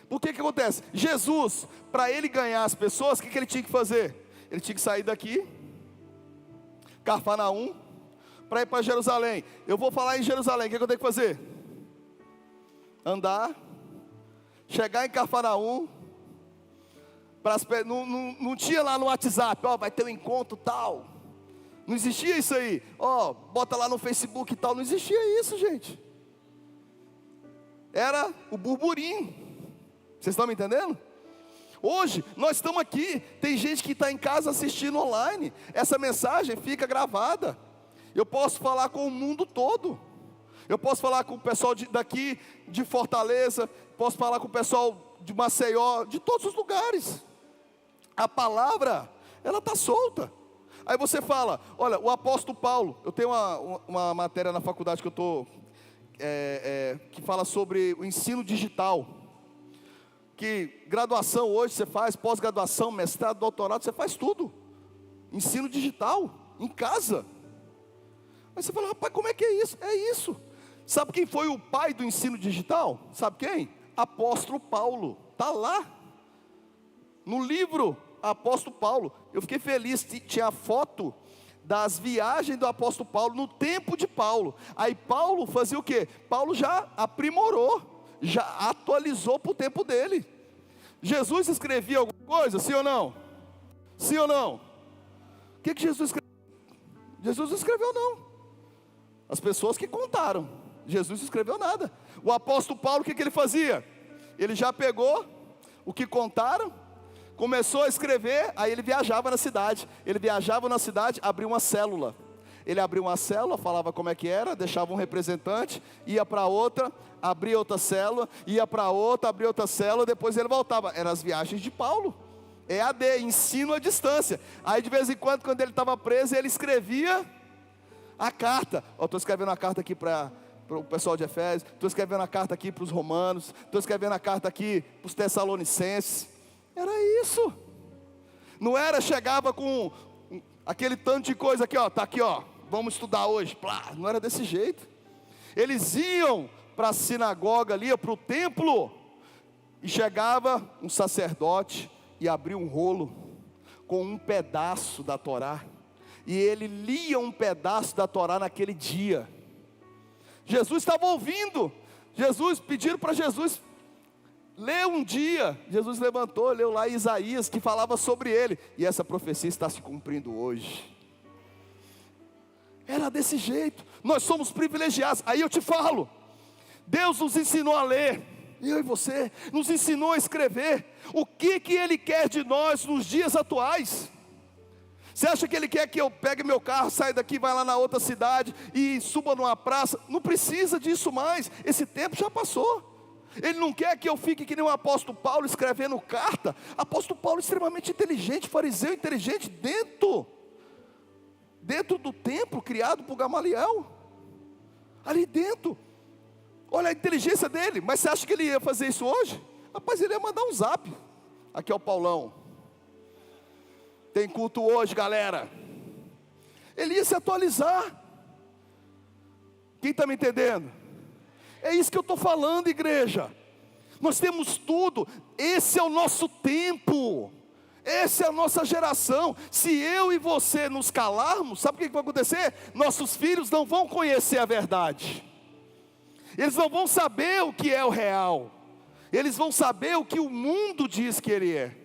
Por que acontece? Jesus, para Ele ganhar as pessoas, o que Ele tinha que fazer? Ele tinha que sair daqui, Cafarnaum, para ir para Jerusalém. Eu vou falar em Jerusalém, o que eu tenho que fazer? Andar, chegar em Cafarnaum, não tinha lá no WhatsApp, ó, vai ter um encontro tal. Não existia isso aí, ó, bota lá no Facebook e tal, não existia isso, gente. Era o burburinho. Vocês estão me entendendo? Hoje, nós estamos aqui, tem gente que está em casa assistindo online, essa mensagem fica gravada, eu posso falar com o mundo todo, eu posso falar com o pessoal daqui, de Fortaleza, posso falar com o pessoal de Maceió, de todos os lugares, a palavra, ela está solta. Aí você fala, olha, o apóstolo Paulo, eu tenho uma matéria na faculdade que eu estou, que fala sobre o ensino digital, que graduação hoje você faz, pós-graduação, mestrado, doutorado, você faz tudo, ensino digital, em casa. Aí você fala, rapaz, como é que é isso? É isso. Sabe quem foi o pai do ensino digital? Sabe quem? Apóstolo Paulo, está lá, no livro Apóstolo Paulo. Eu fiquei feliz, tinha a foto das viagens do apóstolo Paulo, no tempo de Paulo. Aí Paulo fazia o quê? Paulo já aprimorou, já atualizou para o tempo dele. Jesus escrevia alguma coisa, sim ou não? Sim ou não? O que Jesus escreveu? Jesus não escreveu não. As pessoas que contaram. Jesus não escreveu nada. O apóstolo Paulo, o que ele fazia? Ele já pegou o que contaram, começou a escrever, aí ele viajava na cidade. Ele viajava na cidade, abriu uma célula. Ele abriu uma célula, falava como é que era, deixava um representante, ia para outra, abria outra célula, ia para outra, abria outra célula, depois ele voltava. Eram as viagens de Paulo, EAD, ensino à distância. Aí de vez em quando ele estava preso, ele escrevia a carta. Estou escrevendo uma carta aqui para o pessoal de Efésios, estou escrevendo a carta aqui para os romanos, estou escrevendo a carta aqui para os tessalonicenses. Era isso. Não era, chegava com aquele tanto de coisa aqui, ó, tá aqui, ó, vamos estudar hoje. Plá, não era desse jeito. Eles iam para a sinagoga ali, para o templo, e chegava um sacerdote e abria um rolo com um pedaço da Torá, e ele lia um pedaço da Torá naquele dia. Jesus estava ouvindo. Pediram para Jesus ler um dia. Jesus levantou, leu lá Isaías, que falava sobre ele, e essa profecia está se cumprindo hoje. Era desse jeito. Nós somos privilegiados. Aí eu te falo, Deus nos ensinou a ler, eu e você, nos ensinou a escrever. O que Ele quer de nós nos dias atuais? Você acha que Ele quer que eu pegue meu carro, saia daqui, vá lá na outra cidade e suba numa praça? Não precisa disso mais, esse tempo já passou. Ele não quer que eu fique que nem o apóstolo Paulo escrevendo carta. Apóstolo Paulo extremamente inteligente, fariseu inteligente, dentro do templo criado por Gamaliel, ali dentro. Olha a inteligência dele. Mas você acha que ele ia fazer isso hoje? Rapaz, ele ia mandar um zap. Aqui é o Paulão, tem culto hoje, galera. Ele ia se atualizar. Quem está me entendendo? É isso que eu estou falando, igreja. Nós temos tudo. Esse é o nosso tempo. Essa é a nossa geração. Se eu e você nos calarmos, sabe o que vai acontecer? Nossos filhos não vão conhecer a verdade. Eles não vão saber o que é o real. Eles vão saber o que o mundo diz que ele é.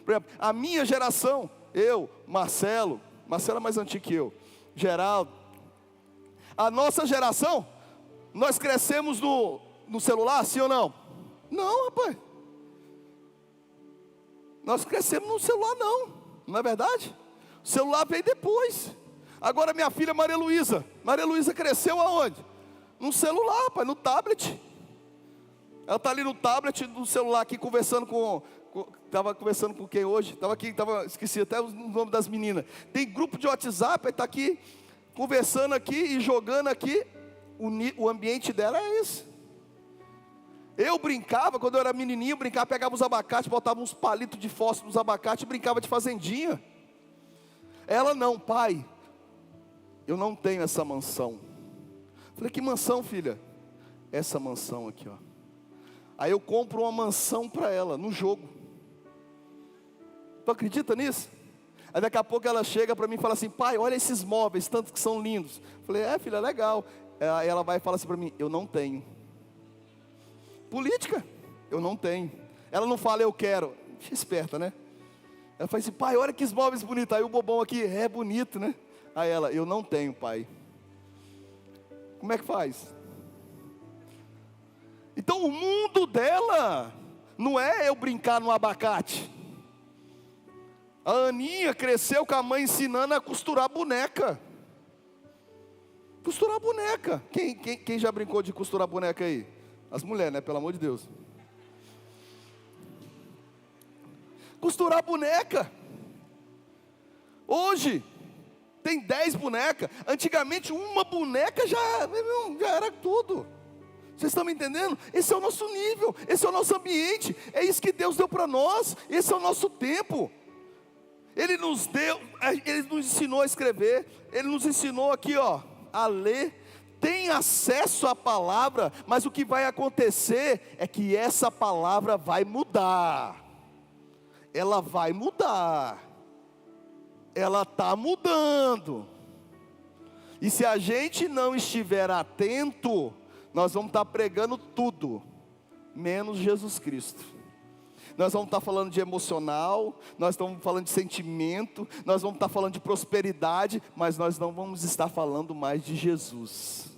Por exemplo, a minha geração, eu, Marcelo é mais antigo que eu, Geraldo. A nossa geração, nós crescemos no celular, sim ou não? Não, rapaz. Nós crescemos no celular, não é verdade? O celular veio depois. Agora minha filha Maria Luísa cresceu aonde? No celular, rapaz, no tablet. Ela está ali no tablet, no celular aqui, conversando estava conversando com quem hoje? Esqueci até o nome das meninas. Tem grupo de WhatsApp, aí está aqui, conversando aqui e jogando aqui. O ambiente dela é esse. Eu brincava, quando eu era menininho, pegava os abacates, botava uns palitos de fósforo nos abacates e brincava de fazendinha. Ela não, pai, eu não tenho essa mansão. Falei, que mansão, filha? Essa mansão aqui, ó. Aí eu compro uma mansão para ela, no jogo. Tu acredita nisso? Aí daqui a pouco ela chega para mim e fala assim, pai, olha esses móveis, tanto que são lindos. Falei, filha, legal. Aí ela vai e fala assim para mim, eu não tenho. Política, eu não tenho. Ela não fala, eu quero. Esperta, né? Ela fala assim, pai, olha que móveis bonitos. Aí o bobão aqui, é bonito, né? Aí ela, eu não tenho, pai. Como é que faz? Então o mundo dela não é eu brincar no abacate. A Aninha cresceu com a mãe ensinando a costurar boneca. Costurar boneca. Quem já brincou de costurar boneca aí? As mulheres, né? Pelo amor de Deus. Costurar boneca. Hoje tem 10 bonecas. Antigamente uma boneca já era tudo. Vocês estão me entendendo? Esse é o nosso nível, esse é o nosso ambiente, é isso que Deus deu para nós, esse é o nosso tempo. Ele nos ensinou a escrever, Ele nos ensinou aqui, ó, a ler. Tem acesso à palavra, mas o que vai acontecer é que essa palavra vai mudar. Ela vai mudar. Ela está mudando. E se a gente não estiver atento, nós vamos estar pregando tudo, menos Jesus Cristo. Nós vamos estar falando de emocional, nós estamos falando de sentimento, nós vamos estar falando de prosperidade, mas nós não vamos estar falando mais de Jesus.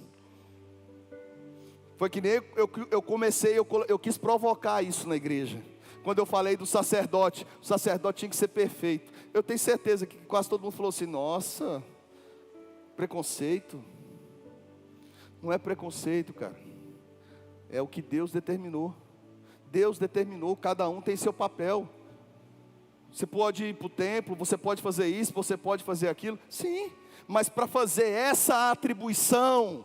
Foi que nem eu comecei, eu quis provocar isso na igreja. Quando eu falei do sacerdote, o sacerdote tinha que ser perfeito. Eu tenho certeza que quase todo mundo falou assim, nossa, preconceito. Não é preconceito, cara. É o que Deus determinou. Deus determinou, cada um tem seu papel. Você pode ir para o templo, você pode fazer isso, você pode fazer aquilo. Sim, mas para fazer essa atribuição,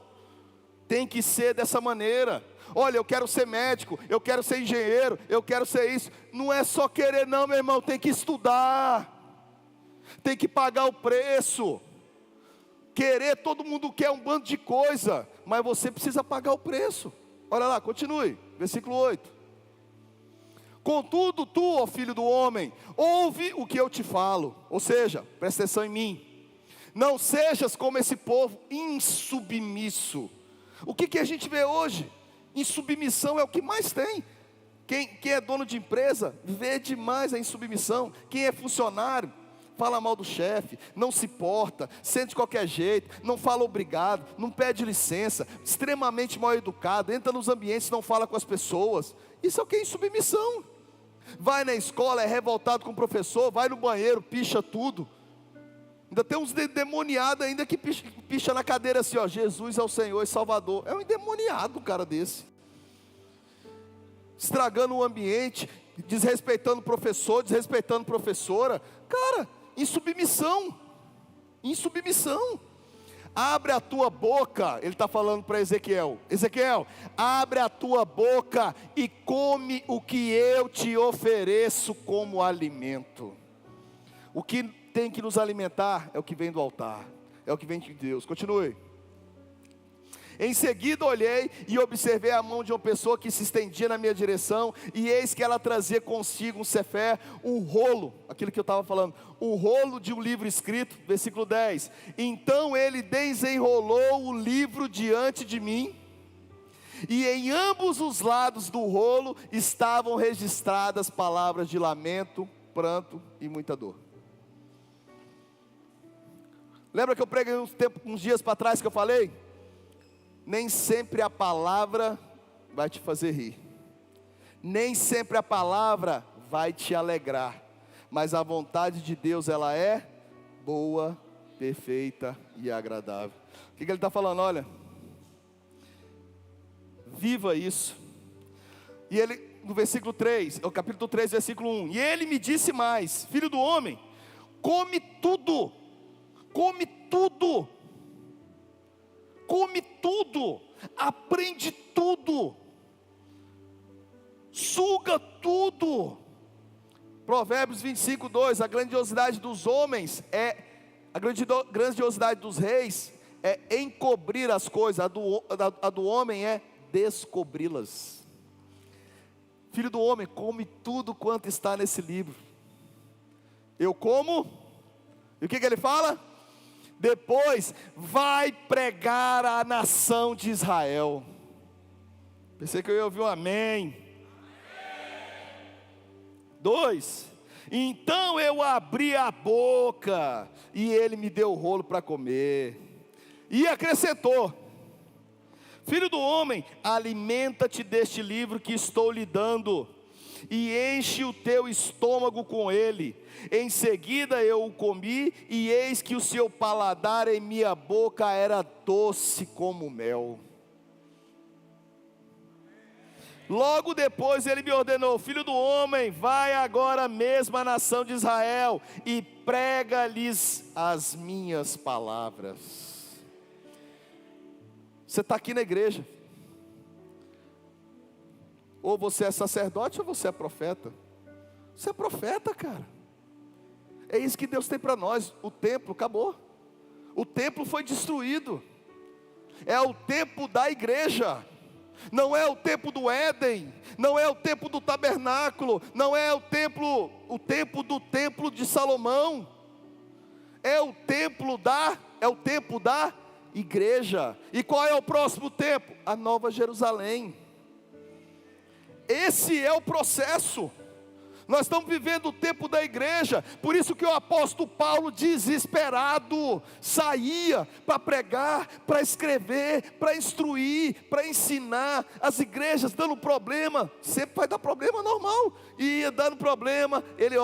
tem que ser dessa maneira. Olha, eu quero ser médico, eu quero ser engenheiro, eu quero ser isso. Não é só querer não, meu irmão, tem que estudar. Tem que pagar o preço. Querer, todo mundo quer um bando de coisa, mas você precisa pagar o preço. Olha lá, continue, versículo 8. Contudo, tu, ó filho do homem, ouve o que eu te falo. Ou seja, presta atenção em mim. Não sejas como esse povo insubmisso. O que a gente vê hoje? Insubmissão é o que mais tem. Quem é dono de empresa, vê demais a insubmissão. Quem é funcionário, fala mal do chefe, não se porta, sente de qualquer jeito, não fala obrigado, não pede licença, extremamente mal educado, entra nos ambientes, não fala com as pessoas. Isso é o que é insubmissão. Vai na escola, é revoltado com o professor, vai no banheiro, picha tudo. Ainda tem uns endemoniados ainda que picha na cadeira assim, ó, Jesus é o Senhor e Salvador. É um endemoniado um cara desse. Estragando o ambiente, desrespeitando o professor, desrespeitando a professora. Cara, em submissão. Em submissão. Abre a tua boca, ele está falando para Ezequiel. Ezequiel, abre a tua boca e come o que eu te ofereço como alimento. O que tem que nos alimentar é o que vem do altar, é o que vem de Deus. Continue. Em seguida olhei e observei a mão de uma pessoa que se estendia na minha direção, e eis que ela trazia consigo um cefé, um rolo, aquilo que eu estava falando, o rolo de um livro escrito, versículo 10. Então ele desenrolou o livro diante de mim, e em ambos os lados do rolo estavam registradas palavras de lamento, pranto e muita dor. Lembra que eu preguei uns dias para trás que eu falei? Nem sempre a palavra vai te fazer rir, nem sempre a palavra vai te alegrar, mas a vontade de Deus, ela é boa, perfeita e agradável. O que ele está falando? Olha, viva isso. E ele, no versículo 3, o capítulo 3, versículo 1, e ele me disse mais: filho do homem, come tudo, come tudo, come tudo, aprende tudo, suga tudo. Provérbios 25, 2, a grandiosidade dos homens a grandiosidade dos reis é encobrir as coisas, a do homem é descobri-las. Filho do homem, come tudo quanto está nesse livro. Eu como, e o que ele fala? Depois vai pregar à nação de Israel. Pensei que eu ia ouvir um amém. 2. Então eu abri a boca e ele me deu o rolo para comer. E acrescentou: filho do homem, alimenta-te deste livro que estou lhe dando, e enche o teu estômago com ele. Em seguida eu o comi, e eis que o seu paladar em minha boca era doce como mel. Logo depois ele me ordenou: filho do homem, vai agora mesmo à nação de Israel e prega-lhes as minhas palavras. Você está aqui na igreja, ou você é sacerdote ou você é profeta. Você é profeta, cara. É isso que Deus tem para nós. O templo acabou, o templo foi destruído. É o tempo da igreja. Não é o tempo do Éden, não é o tempo do tabernáculo, não é o tempo do templo de Salomão. É o tempo da igreja. E qual é o próximo tempo? A Nova Jerusalém. Esse é o processo. Nós estamos vivendo o tempo da igreja. Por isso que o apóstolo Paulo, desesperado, saía para pregar, para escrever, para instruir, para ensinar. As igrejas dando problema, sempre vai dar problema, normal. E ia dando problema, ele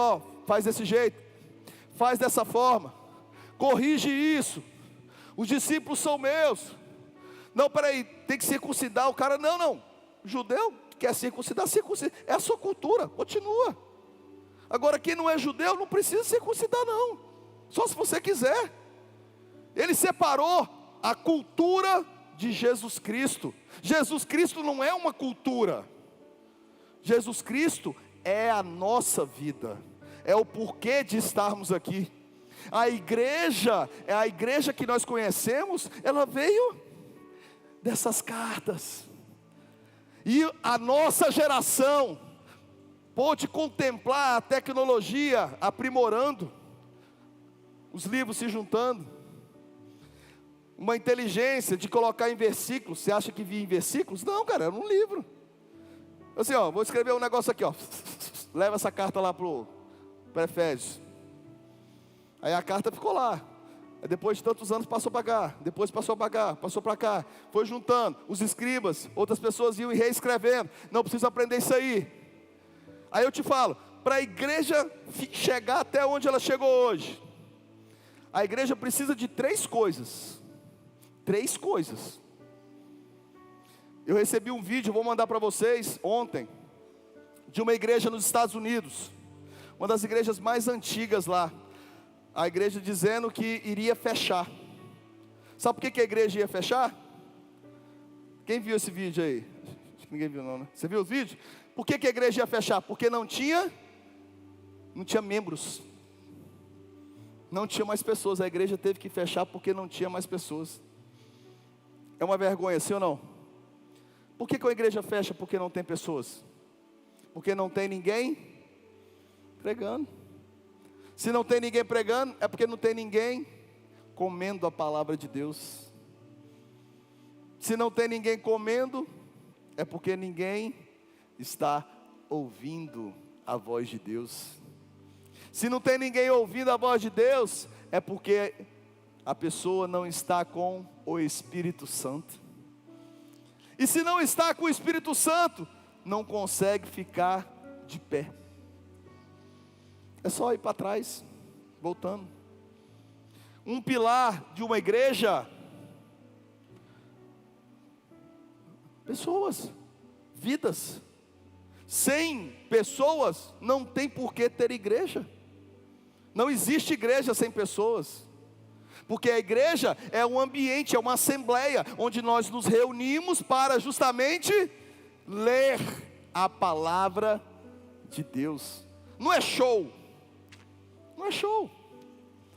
faz desse jeito, faz dessa forma, corrige isso. Os discípulos são meus. Não, peraí, tem que circuncidar o cara. Não, judeu quer circuncidar, circuncida. É a sua cultura, continua. Agora quem não é judeu não precisa circuncidar não, só se você quiser. Ele separou a cultura de Jesus Cristo. Jesus Cristo não é uma cultura, Jesus Cristo é a nossa vida, é o porquê de estarmos aqui. A igreja que nós conhecemos, ela veio dessas cartas. E a nossa geração pôde contemplar a tecnologia aprimorando, os livros se juntando, uma inteligência de colocar em versículos. Você acha que via em versículos? Não, cara, era um livro. Assim, vou escrever um negócio aqui, leva essa carta lá para Efésios. Aí a carta ficou lá. Aí depois de tantos anos passou para cá, depois passou para cá, passou para cá, foi juntando. Os escribas, outras pessoas iam e reescrevendo. Não precisa aprender isso aí. Aí eu te falo, para a igreja chegar até onde ela chegou hoje, A igreja precisa de 3 coisas. 3 coisas. Eu recebi um vídeo, vou mandar para vocês ontem, de uma igreja nos Estados Unidos, uma das igrejas mais antigas lá. A igreja dizendo que iria fechar. Sabe por que a igreja ia fechar? Quem viu esse vídeo aí? Acho que ninguém viu não, né? Você viu o vídeo? Por que a igreja ia fechar? Porque não tinha membros. Não tinha mais pessoas. A igreja teve que fechar porque não tinha mais pessoas. É uma vergonha, sim ou não? Por que a igreja fecha? Porque não tem pessoas. Porque não tem ninguém pregando. Se não tem ninguém pregando, é porque não tem ninguém comendo a palavra de Deus. Se não tem ninguém comendo, é porque ninguém está ouvindo a voz de Deus. Se não tem ninguém ouvindo a voz de Deus, é porque a pessoa não está com o Espírito Santo. E se não está com o Espírito Santo, não consegue ficar de pé. É só ir para trás, voltando. Um pilar de uma igreja, pessoas, vidas. Sem pessoas, não tem por que ter igreja. Não existe igreja sem pessoas. Porque a igreja é um ambiente, é uma assembleia, onde nós nos reunimos para justamente ler a palavra de Deus. Não é show. Não é show.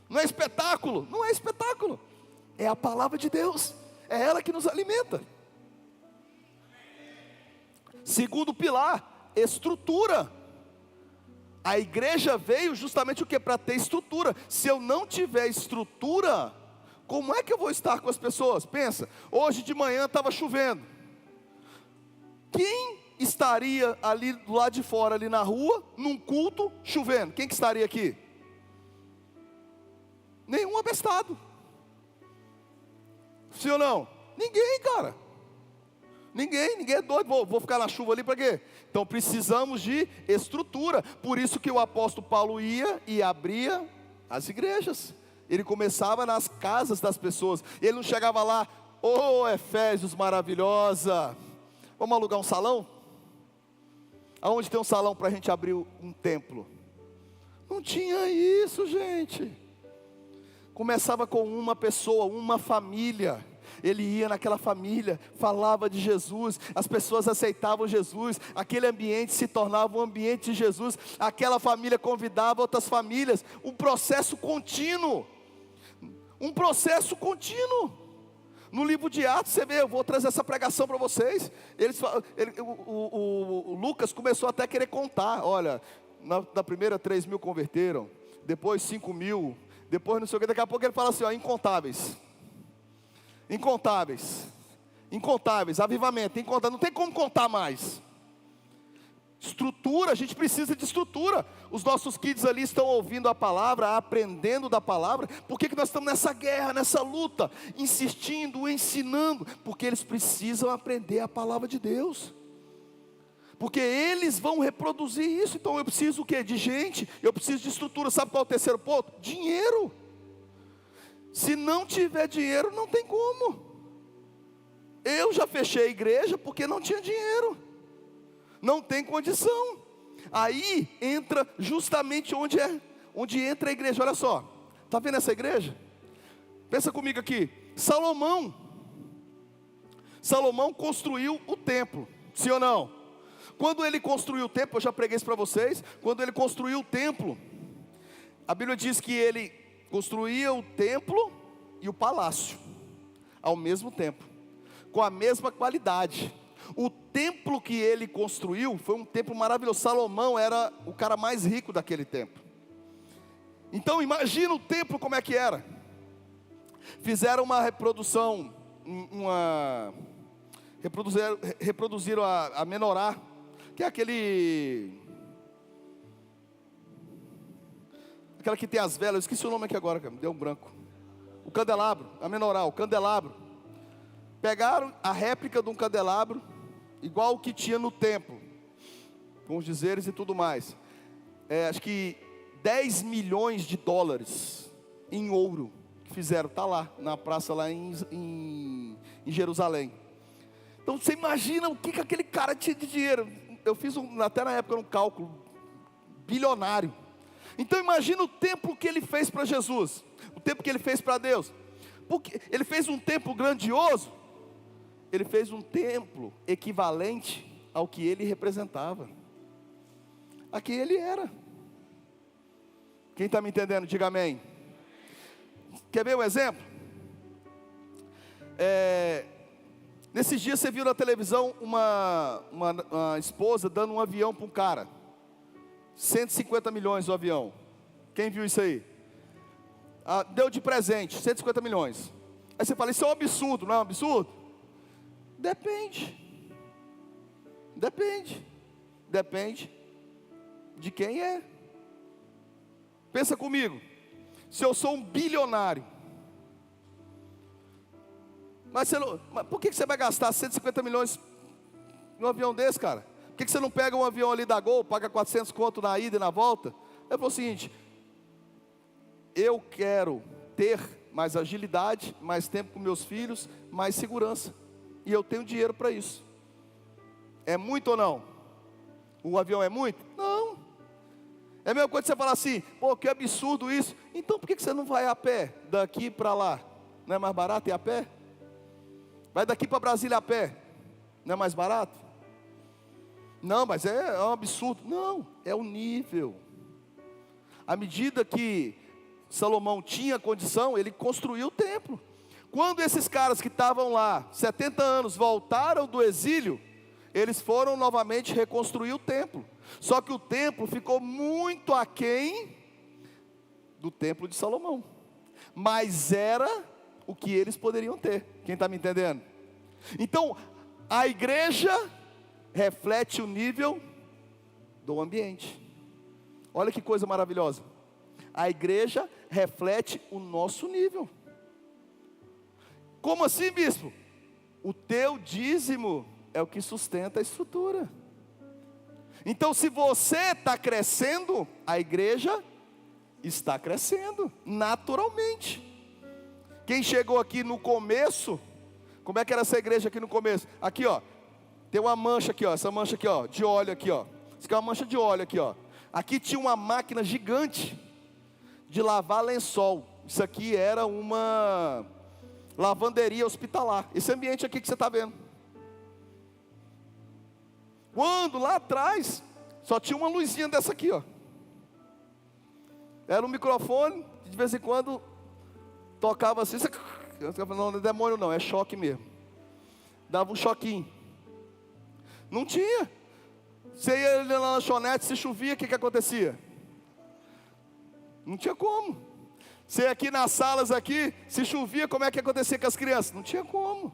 Não é espetáculo. Não é espetáculo. É a palavra de Deus. É ela que nos alimenta. Segundo pilar, estrutura. A igreja veio justamente o que? Para ter estrutura. Se eu não tiver estrutura, como é que eu vou estar com as pessoas? Pensa, hoje de manhã estava chovendo. Quem estaria ali do lado de fora, ali na rua, num culto, chovendo? Quem que estaria aqui? Nenhum abestado. Sim ou não? Ninguém, cara. Ninguém é doido, vou ficar na chuva ali para quê? Então precisamos de estrutura. Por isso que o apóstolo Paulo ia e abria as igrejas. Ele começava nas casas das pessoas. Ele não chegava lá, ô Efésios maravilhosa, vamos alugar um salão? Aonde tem um salão para a gente abrir um templo? Não tinha isso, gente. Começava com uma pessoa, uma família. Ele ia naquela família, falava de Jesus, as pessoas aceitavam Jesus, aquele ambiente se tornava um ambiente de Jesus, aquela família convidava outras famílias, um processo contínuo. No livro de Atos, você vê, eu vou trazer essa pregação para vocês. O Lucas começou até a querer contar, olha, na primeira 3.000 converteram, depois 5.000, depois não sei o que, daqui a pouco ele fala assim, ó, incontáveis, avivamento, não tem como contar mais. Estrutura, a gente precisa de estrutura. Os nossos kids ali estão ouvindo a palavra, aprendendo da palavra. Por que nós estamos nessa guerra, nessa luta, insistindo, ensinando? Porque eles precisam aprender a palavra de Deus. Porque eles vão reproduzir isso. Então eu preciso o quê? De gente, eu preciso de estrutura. Sabe qual é o terceiro ponto? Dinheiro. Se não tiver dinheiro, não tem como. Eu já fechei a igreja porque não tinha dinheiro. Não tem condição. Aí entra justamente onde entra a igreja. Olha só, está vendo essa igreja? Pensa comigo aqui. Salomão construiu o templo, sim ou não? Quando ele construiu o templo, eu já preguei isso para vocês. Quando ele construiu o templo, a Bíblia diz que ele construía o templo e o palácio ao mesmo tempo, com a mesma qualidade. O templo que ele construiu foi um templo maravilhoso. Salomão era o cara mais rico daquele templo. Então imagina o templo como é que era. Fizeram uma reprodução, reproduziram a menorá, que é aquela que tem as velas, eu esqueci o nome aqui agora, cara, deu um branco. O candelabro, a menorá, o candelabro. Pegaram a réplica de um candelabro, igual o que tinha no templo, com os dizeres e tudo mais. Acho que 10 milhões de dólares em ouro, que fizeram, está lá, na praça lá em Jerusalém. Então você imagina o que aquele cara tinha de dinheiro. Eu fiz até na época um cálculo, bilionário. Então imagina o templo que ele fez para Jesus, o templo que ele fez para Deus. Porque ele fez um templo grandioso, ele fez um templo equivalente ao que ele representava, a quem ele era. Quem está me entendendo, diga amém. Quer ver um exemplo? Nesses dias você viu na televisão uma esposa dando um avião para um cara, 150 milhões o avião. Quem viu isso aí? Deu de presente, 150 milhões. Aí você fala, isso é um absurdo, não é um absurdo? Depende de quem é. Pensa comigo, se eu sou um bilionário, mas por que você vai gastar 150 milhões num avião desse, cara? Por que você não pega um avião ali da Gol, paga 400 conto na ida e na volta? É o seguinte, eu quero ter mais agilidade, mais tempo com meus filhos, mais segurança, e eu tenho dinheiro para isso. É muito ou não? O avião é muito? Não. É a mesma coisa que você falar assim, pô, que absurdo isso. Então por que você não vai a pé, daqui para lá? Não é mais barato ir a pé? Vai daqui para Brasília a pé, não é mais barato? Não, mas é um absurdo. Não, é o nível. À medida que Salomão tinha condição, ele construiu o templo. Quando esses caras que estavam lá, 70 anos, voltaram do exílio, eles foram novamente reconstruir o templo. Só que o templo ficou muito aquém do templo de Salomão, mas era o que eles poderiam ter. Quem está me entendendo? Então, a igreja reflete o nível do ambiente. Olha que coisa maravilhosa. A igreja reflete o nosso nível. Como assim, bispo? O teu dízimo é o que sustenta a estrutura. Então, se você está crescendo, a igreja está crescendo, naturalmente. Quem chegou aqui no começo, como é que era essa igreja aqui no começo? Aqui ó, tem uma mancha aqui ó, essa mancha aqui ó, de óleo aqui ó. Isso aqui é uma mancha de óleo aqui ó. Aqui tinha uma máquina gigante de lavar lençol. Isso aqui era uma lavanderia hospitalar. Esse ambiente aqui que você está vendo. Quando lá atrás, só tinha uma luzinha dessa aqui ó. Era um microfone, de vez em quando tocava assim, não é demônio não, é choque mesmo. Dava um choquinho. Não tinha. Você ia ali na lanchonete, se chovia, o que acontecia? Não tinha como. Você aqui nas salas aqui, se chovia, como é que acontecia com as crianças? Não tinha como.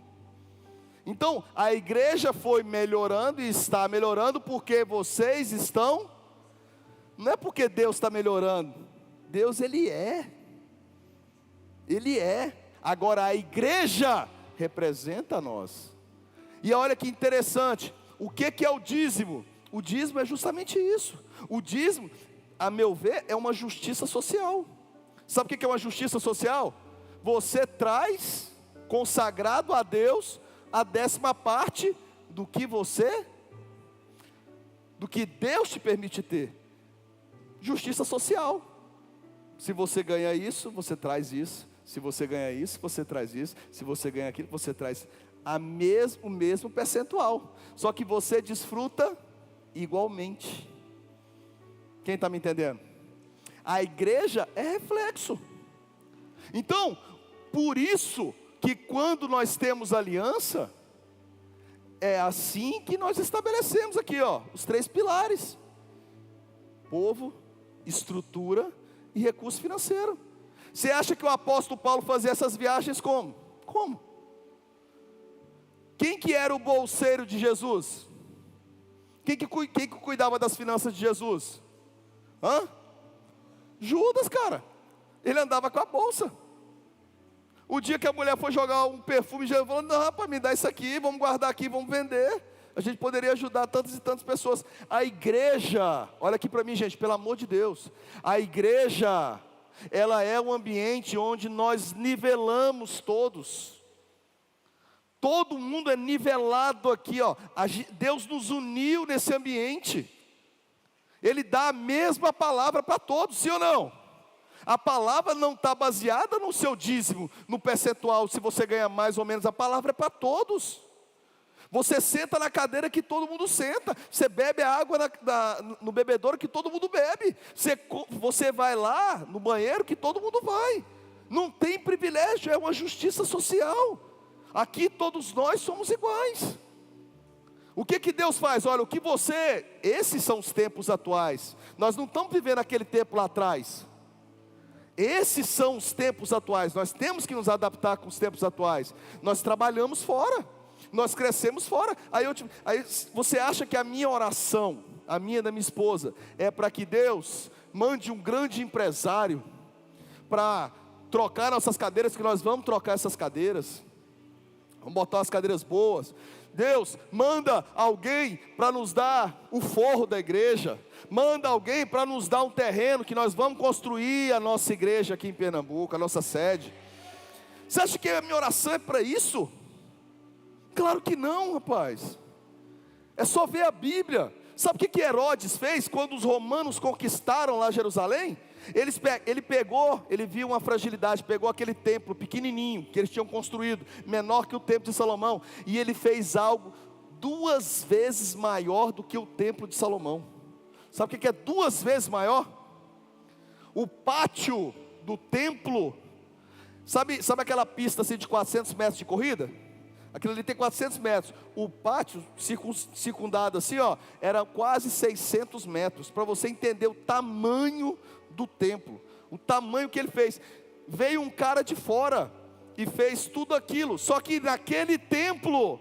Então, a igreja foi melhorando e está melhorando porque vocês estão, não é porque Deus está melhorando, Deus Ele é. Agora a igreja representa nós. E olha que interessante, o que é o dízimo? O dízimo é justamente isso. O dízimo, a meu ver, é uma justiça social. Sabe o que é uma justiça social? Você traz, consagrado a Deus, a 10ª parte do que Deus te permite ter. Justiça social. Se você ganha isso, você traz isso. Se você ganha isso, você traz isso. Se você ganha aquilo, você traz o mesmo percentual. Só que você desfruta igualmente. Quem está me entendendo? A igreja é reflexo. Então, por isso que quando nós temos aliança, é assim que nós estabelecemos aqui, ó, os 3 pilares: povo, estrutura e recurso financeiro. Você acha que o apóstolo Paulo fazia essas viagens como? Como? Quem que era o bolseiro de Jesus? Quem que cuidava das finanças de Jesus? Judas, cara. Ele andava com a bolsa. O dia que a mulher foi jogar um perfume, Jesus falou: não, rapaz, me dá isso aqui, vamos guardar aqui, vamos vender. A gente poderia ajudar tantas e tantas pessoas. A igreja, olha aqui para mim, gente, pelo amor de Deus. A igreja ela é um ambiente onde nós nivelamos todos. Todo mundo é nivelado aqui, ó. Deus nos uniu nesse ambiente. Ele dá a mesma palavra para todos, sim ou não? A palavra não está baseada no seu dízimo, no percentual, se você ganha mais ou menos. A palavra é para todos. Você senta na cadeira que todo mundo senta. Você bebe a água no bebedouro que todo mundo bebe. Você vai lá no banheiro que todo mundo vai. Não tem privilégio, é uma justiça social. Aqui todos nós somos iguais. O que Deus faz? Olha, esses são os tempos atuais. Nós não estamos vivendo aquele tempo lá atrás. Esses são os tempos atuais. Nós temos que nos adaptar com os tempos atuais. Nós trabalhamos fora. Nós crescemos fora. Aí você acha que a minha oração, a minha e da minha esposa, é para que Deus mande um grande empresário para trocar nossas cadeiras, que nós vamos trocar essas cadeiras. Vamos botar umas cadeiras boas. Deus, manda alguém para nos dar o forro da igreja. Manda alguém para nos dar um terreno que nós vamos construir a nossa igreja aqui em Pernambuco, a nossa sede. Você acha que a minha oração é para isso? Claro que não, rapaz. É só ver a Bíblia. Sabe o que Herodes fez quando os romanos conquistaram lá Jerusalém? Ele viu uma fragilidade, pegou aquele templo pequenininho que eles tinham construído, menor que o templo de Salomão, e ele fez algo 2 vezes maior do que o templo de Salomão. Sabe o que é 2 vezes maior? O pátio do templo, sabe aquela pista assim de 400 metros de corrida? Aquilo ali tem 400 metros. O pátio circundado assim, ó, era quase 600 metros. Para você entender o tamanho do templo, o tamanho que ele fez. Veio um cara de fora e fez tudo aquilo. Só que naquele templo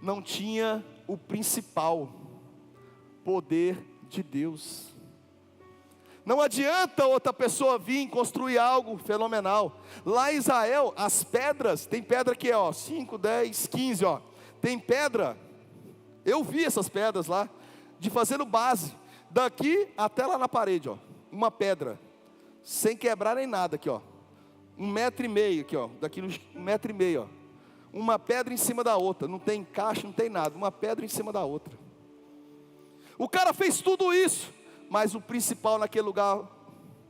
não tinha o principal, poder de Deus. Não adianta outra pessoa vir construir algo fenomenal. Lá em Israel, as pedras, tem pedra que é 5, 10, 15, ó. Tem pedra, eu vi essas pedras lá, de fazendo base, daqui até lá na parede, ó. Uma pedra, sem quebrar nem nada aqui, ó. 1,5 metro aqui, ó. Daqui 1,5 metro, ó. Uma pedra em cima da outra, não tem encaixe, não tem nada. Uma pedra em cima da outra. O cara fez tudo isso, mas o principal naquele lugar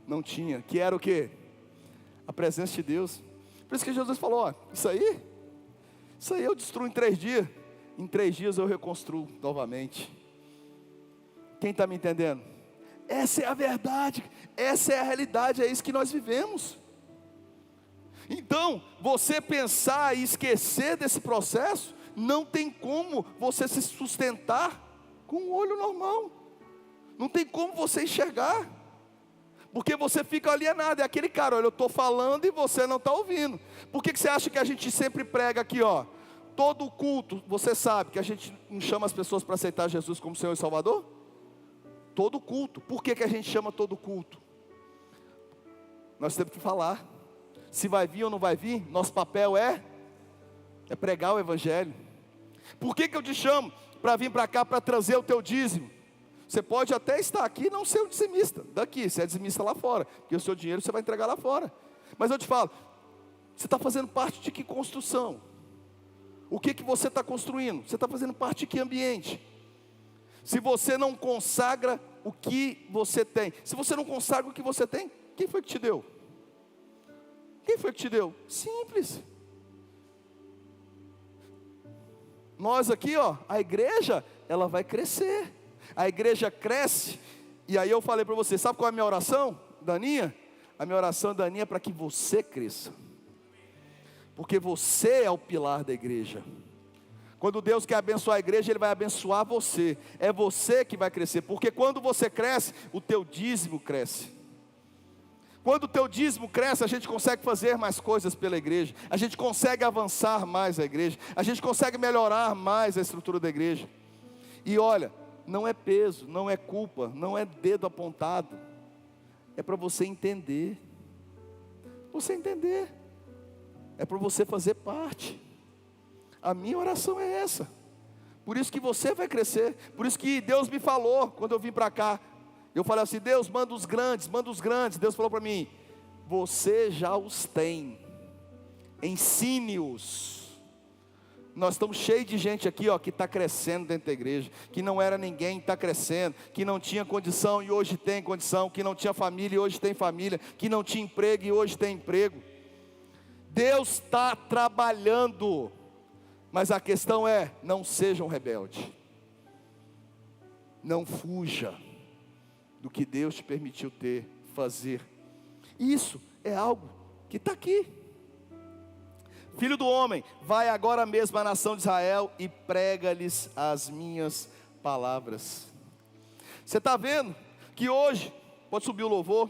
não tinha, que era o quê? A presença de Deus. Por isso que Jesus falou, ó, isso aí eu destruo em 3 dias. Em 3 dias eu reconstruo novamente. Quem está me entendendo? Essa é a verdade, essa é a realidade, é isso que nós vivemos. Então, você pensar e esquecer desse processo, não tem como você se sustentar com um olho normal. Não tem como você enxergar, porque você fica alienado. É aquele cara, olha, eu estou falando e você não está ouvindo. Por que você acha que a gente sempre prega aqui, ó? Todo culto, você sabe que a gente não chama as pessoas para aceitar Jesus como Senhor e Salvador? Todo culto. Por que a gente chama todo culto? Nós temos que falar. Se vai vir ou não vai vir, nosso papel é pregar o Evangelho. Por que eu te chamo para vir para cá, para trazer o teu dízimo? Você pode até estar aqui e não ser um dizimista daqui, você é dizimista lá fora, porque o seu dinheiro você vai entregar lá fora. Mas eu te falo, você está fazendo parte de que construção? O que você está construindo? Você está fazendo parte de que ambiente? Se você não consagra o que você tem, se você não consagra o que você tem, quem foi que te deu? Quem foi que te deu? Simples. Nós aqui, ó, a igreja, ela vai crescer. A igreja cresce. E aí eu falei para você, sabe qual é a minha oração, Daninha? A minha oração, Daninha, é para que você cresça. Porque você é o pilar da igreja. Quando Deus quer abençoar a igreja, Ele vai abençoar você. É você que vai crescer. Porque quando você cresce, o teu dízimo cresce. Quando o teu dízimo cresce, a gente consegue fazer mais coisas pela igreja. A gente consegue avançar mais a igreja. A gente consegue melhorar mais a estrutura da igreja. E olha, não é peso, não é culpa, não é dedo apontado. É para você entender. Você entender. É para você fazer parte. A minha oração é essa. Por isso que você vai crescer. Por isso que Deus me falou, quando eu vim para cá. Eu falei assim: Deus, manda os grandes, manda os grandes. Deus falou para mim: você já os tem, ensine-os. Nós estamos cheios de gente aqui, ó, que está crescendo dentro da igreja, que não era ninguém, está crescendo, que não tinha condição e hoje tem condição, que não tinha família e hoje tem família, que não tinha emprego e hoje tem emprego. Deus está trabalhando, mas a questão é: não sejam rebeldes, não fuja do que Deus te permitiu fazer. Isso é algo que está aqui. Filho do homem, vai agora mesmo à nação de Israel e prega-lhes as minhas palavras. Você está vendo que hoje, pode subir o louvor,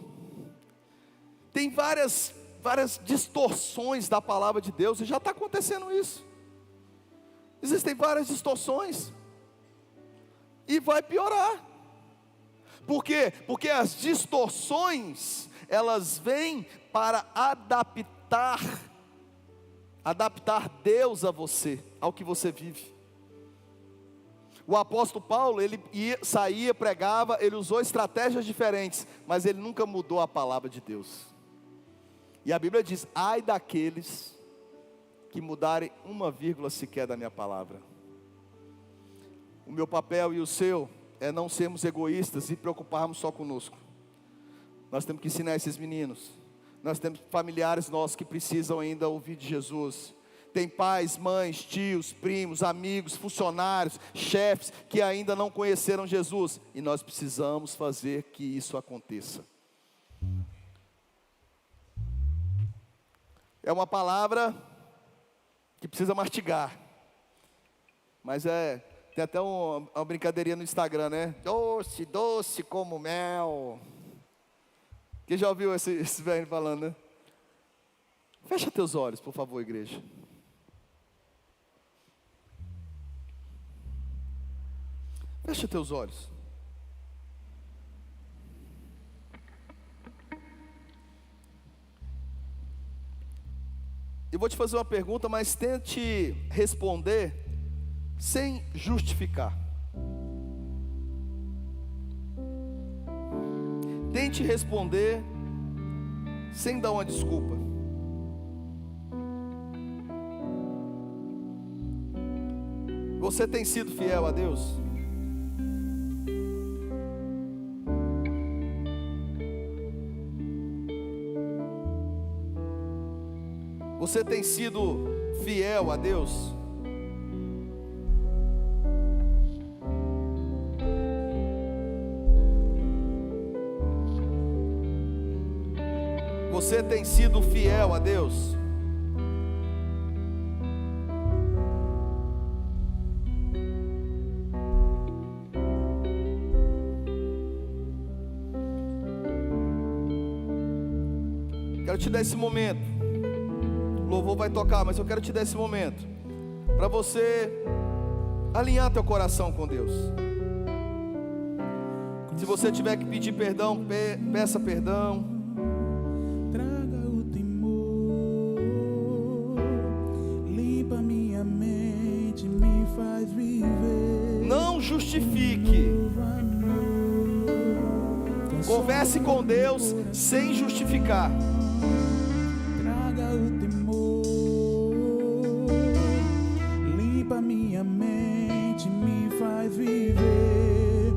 tem várias distorções da palavra de Deus, e já está acontecendo isso. Existem várias distorções, e vai piorar. Por quê? Porque as distorções, elas vêm para adaptar Deus a você, ao que você vive. O apóstolo Paulo, ele saía, pregava, ele usou estratégias diferentes, mas ele nunca mudou a palavra de Deus. E a Bíblia diz: ai daqueles que mudarem uma vírgula sequer da minha palavra. O meu papel e o seu é não sermos egoístas e preocuparmos só conosco. Nós temos que ensinar esses meninos. Nós temos familiares nossos que precisam ainda ouvir de Jesus. Tem pais, mães, tios, primos, amigos, funcionários, chefes que ainda não conheceram Jesus. E nós precisamos fazer que isso aconteça. É uma palavra que precisa mastigar. Mas tem até uma brincadeirinha no Instagram, né? Doce, doce como mel. Quem já ouviu esse velho falando, né? Fecha teus olhos, por favor, igreja. Fecha teus olhos. Eu vou te fazer uma pergunta, mas tente responder sem justificar. Tente responder sem dar uma desculpa. Você tem sido fiel a Deus? Você tem sido fiel a Deus? Você tem sido fiel a Deus? Quero te dar esse momento. O louvor vai tocar, mas eu quero te dar esse momento para você alinhar teu coração com Deus. Se você tiver que pedir perdão, peça perdão. Traga o temor, limpa minha mente, me faz viver. Não justifique. Converse com Deus sem justificar. Traga o temor, limpa minha mente, me faz viver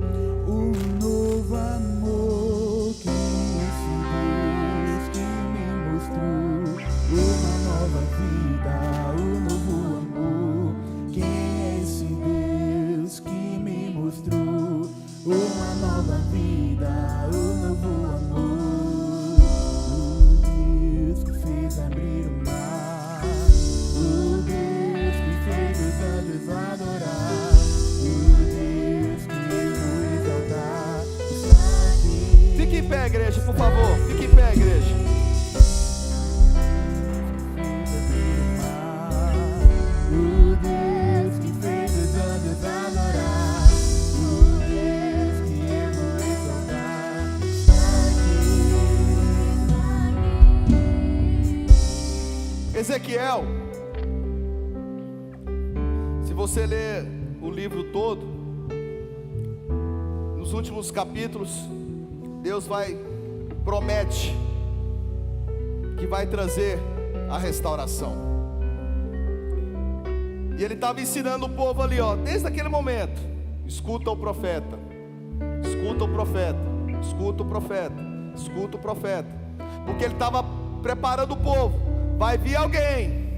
um novo amor. Que esse Deus que me mostrou uma nova vida, um novo amor. Que esse Deus que me mostrou uma nova vida, um novo amor. O Deus que fez abrir o mar, o Deus que fez os anjos adorar, o Deus que eu vou exaltar está aqui. Fique em pé, igreja, por favor. Fique em pé, igreja. O Deus que fez os anjos adorar, o Deus que eu vou exaltar está aqui. Ezequiel, se você ler o livro todo, nos últimos capítulos, Deus promete que vai trazer a restauração. E ele estava ensinando o povo ali, desde aquele momento: escuta o profeta, escuta o profeta, escuta o profeta, escuta o profeta. Porque ele estava preparando o povo. Vai vir alguém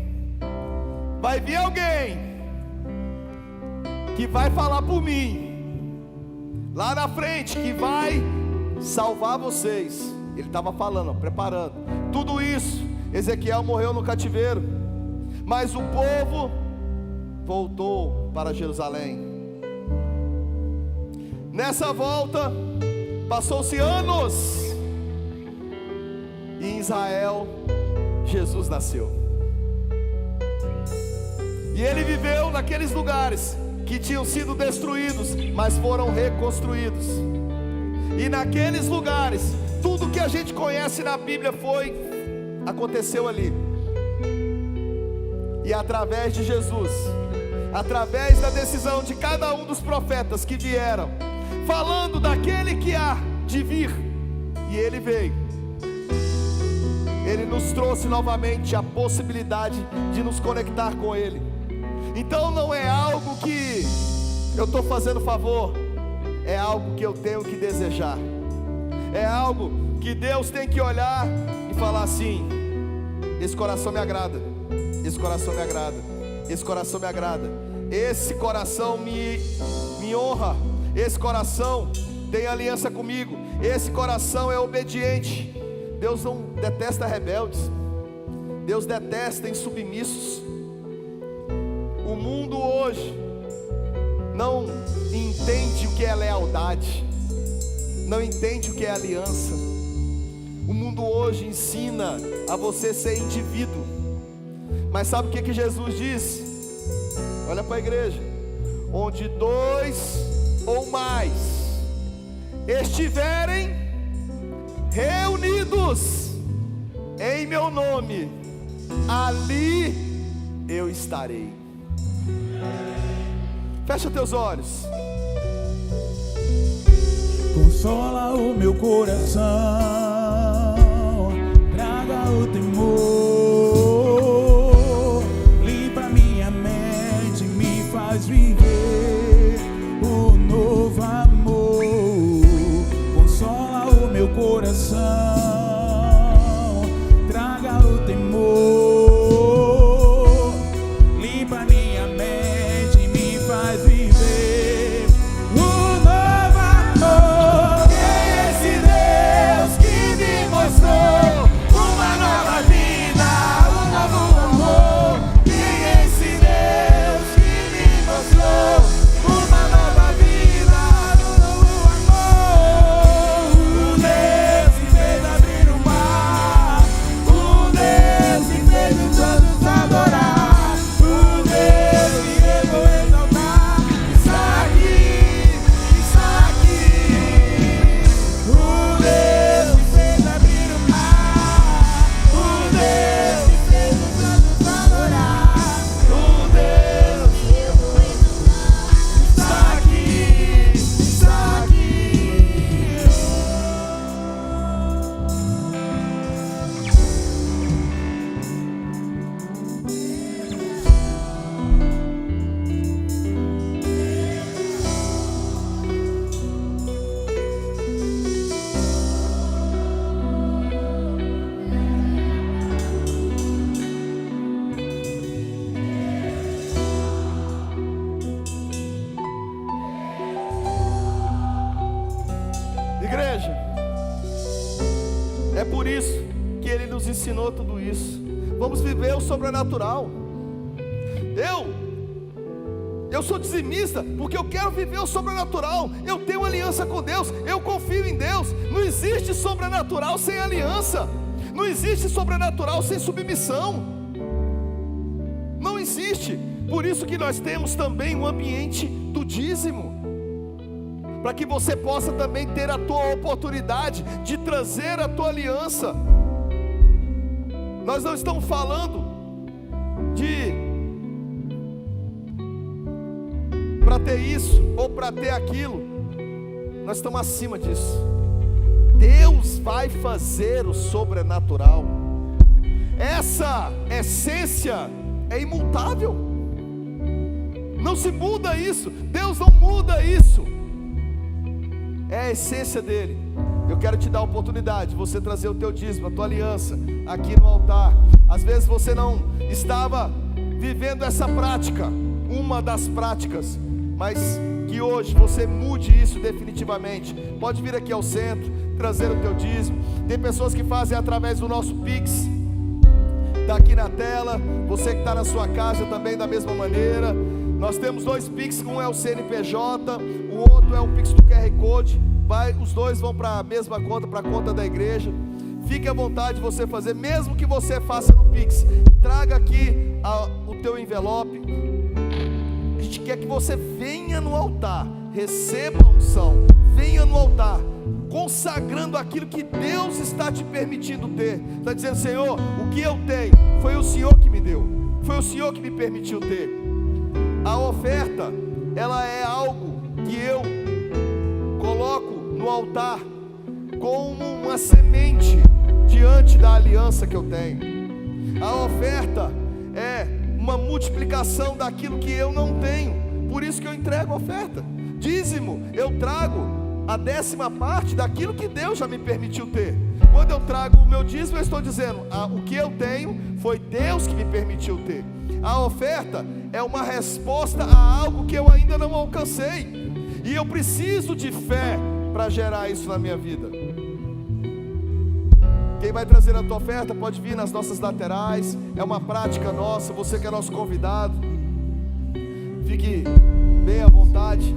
que vai falar por mim lá na frente, que vai salvar vocês. Ele estava falando, preparando tudo isso. Ezequiel morreu no cativeiro, mas o povo voltou para Jerusalém. Nessa volta, passou-se anos, e em Israel Jesus nasceu. E ele viveu naqueles lugares que tinham sido destruídos, mas foram reconstruídos. E naqueles lugares, tudo que a gente conhece na Bíblia aconteceu ali. E através de Jesus, através da decisão de cada um dos profetas que vieram, falando daquele que há de vir, e ele veio, ele nos trouxe novamente a possibilidade de nos conectar com ele. Então não é algo que eu estou fazendo favor, é algo que eu tenho que desejar, é algo que Deus tem que olhar e falar assim: esse coração me agrada, esse coração me agrada, esse coração me agrada, esse coração me honra, esse coração tem aliança comigo, esse coração é obediente. Deus não detesta rebeldes, Deus detesta insubmissos. O mundo hoje não entende o que é lealdade, não entende o que é aliança. O mundo hoje ensina a você ser indivíduo. Mas sabe o que Jesus disse? Olha para a igreja: onde 2 ou mais estiverem reunidos em meu nome, ali eu estarei. Fecha teus olhos. Consola o meu coração, traga o temor, limpa minha mente, me faz viver o novo amor. Consola o meu coração, traga o temor, limpa minha mente, me faz viver o novo amor. Quem é esse Deus que me mostrou uma nova vida, um novo amor? Quem é esse Deus que me mostrou uma nova vida, um novo amor? O Deus que fez abrir o mar, o Deus que fez os anjos adorar, o Deus que eu vou exaltar, está aqui, está aqui. O Deus que fez abrir o mar, o Deus que fez os anjos adorar, o Deus que eu vou exaltar, está aqui, está aqui. Igreja, é por isso que Ele nos ensinou tudo isso. Vamos viver o sobrenatural. Eu sou dizimista porque eu quero viver o sobrenatural. Eu tenho aliança com Deus, eu confio em Deus. Não existe sobrenatural sem aliança, não existe sobrenatural sem submissão, não existe. Por isso que nós temos também um ambiente do dízimo, para que você possa também ter a tua oportunidade de trazer a tua aliança. Nós não estamos falando para ter isso ou para ter aquilo. Nós estamos acima disso. Deus vai fazer o sobrenatural. Essa essência é imutável, não se muda isso, Deus não muda isso, é a essência dele. Eu quero te dar a oportunidade de você trazer o teu dízimo, a tua aliança aqui no altar. Às vezes você não estava vivendo essa prática, uma das práticas, mas que hoje você mude isso definitivamente. Pode vir aqui ao centro, trazer o teu dízimo. Tem pessoas que fazem através do nosso Pix, está aqui na tela. Você que está na sua casa também da mesma maneira. Nós temos 2 Pix, um é o CNPJ, o outro é o Pix do QR Code. Os dois vão para a mesma conta, para a conta da igreja. Fique à vontade de você fazer, mesmo que você faça no Pix. Traga aqui o teu envelope. A gente quer que você venha no altar, receba a unção, venha no altar, consagrando aquilo que Deus está te permitindo ter. Está dizendo: Senhor, o que eu tenho foi o Senhor que me deu, foi o Senhor que me permitiu ter. A oferta, ela é algo que eu coloco no altar como uma semente diante da aliança que eu tenho. A oferta é uma multiplicação daquilo que eu não tenho, por isso que eu entrego a oferta. Dízimo, eu trago a 10ª parte daquilo que Deus já me permitiu ter. Quando eu trago o meu dízimo, eu estou dizendo: o que eu tenho foi Deus que me permitiu ter. A oferta é uma resposta a algo que eu ainda não alcancei, e eu preciso de fé para gerar isso na minha vida. Quem vai trazer a tua oferta pode vir nas nossas laterais, é uma prática nossa. Você que é nosso convidado, fique bem à vontade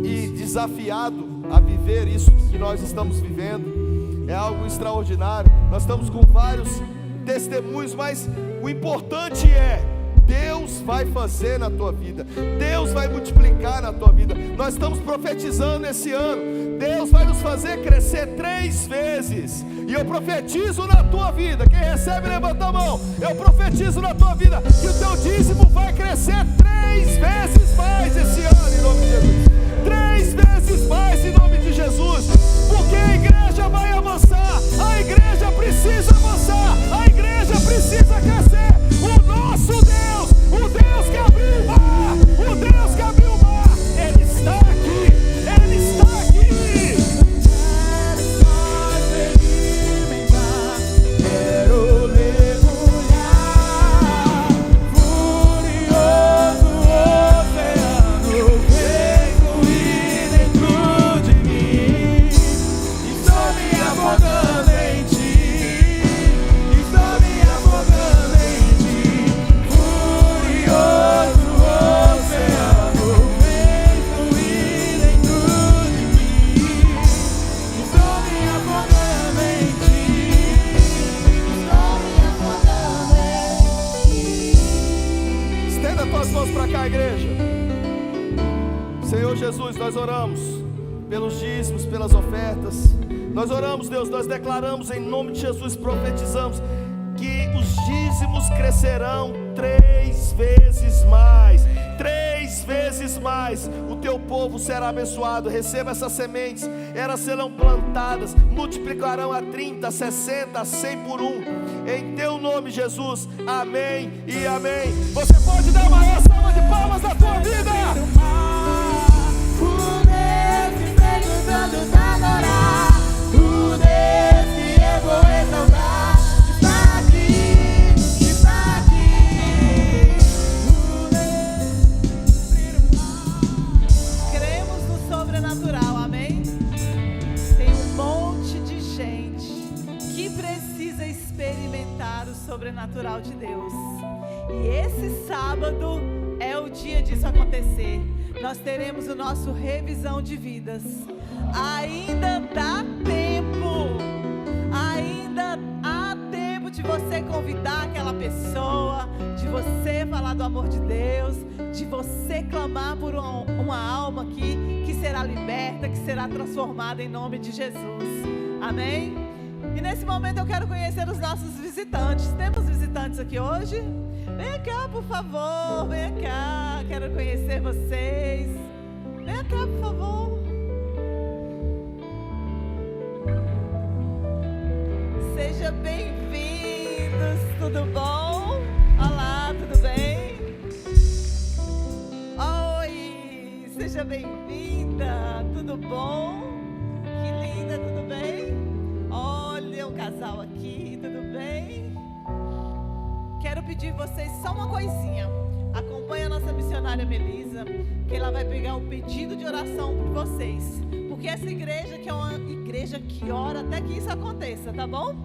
e desafiado a viver isso que nós estamos vivendo. É algo extraordinário. Nós estamos com vários testemunhos, mas o importante é: Deus vai fazer na tua vida, Deus vai multiplicar na tua vida. Nós estamos profetizando esse ano, Deus vai nos fazer crescer 3 vezes. E eu profetizo na tua vida, quem recebe levanta a mão. Eu profetizo na tua vida que o teu dízimo vai crescer 3 vezes mais esse ano, em nome de Jesus. 3 vezes mais em nome de Jesus. Porque a igreja vai avançar, a igreja precisa avançar, a igreja precisa crescer. O nosso Deus, o Deus que abriu o mar, o Deus que abriu o mar, Ele está aqui, Ele está aqui. Quero mergulhar, furioso oceano, vem fluir dentro de mim. Estou me afogando em ti, estou me afogando em ti. Furioso oceano, vem fluir dentro de mim. Estou me afogando em ti, estou me afogando em ti. Estenda tuas mãos para cá, igreja. Senhor Jesus, nós oramos pelos dízimos, pelas ofertas. Nós oramos, Deus, nós declaramos em nome de Jesus, profetizamos que os dízimos crescerão 3 vezes mais. 3 vezes mais. O teu povo será abençoado. Receba essas sementes, elas serão plantadas, multiplicarão a 30, 60, 100 por 1. Em teu nome, Jesus, amém e amém. Você pode dar uma maior salva de palmas na tua vida. O Deus que veio todos adorar, o Deus que eu vou exaltar, está aqui, está aqui. Cremos no sobrenatural, amém? Tem um monte de gente que precisa experimentar o sobrenatural de Deus. E esse sábado é o dia disso acontecer. Nós teremos o nosso revisão de vidas. Ainda dá tempo. Ainda há tempo de você convidar aquela pessoa, de você falar do amor de Deus, de você clamar por uma alma que será liberta, que será transformada em nome de Jesus. Amém? E nesse momento eu quero conhecer os nossos visitantes. Temos visitantes aqui hoje? Vem cá, por favor, vem cá, quero conhecer vocês. Vem cá, por favor. Sejam bem-vindos, tudo bom? Olá, tudo bem? Oi, seja bem-vinda, tudo bom? Que linda, tudo bem? Olha o casal aqui, tudo bem? Quero pedir vocês só uma coisinha. Acompanhe a nossa missionária Melisa, que ela vai pegar um pedido de oração por vocês. Porque essa igreja que é uma igreja que ora até que isso aconteça, tá bom?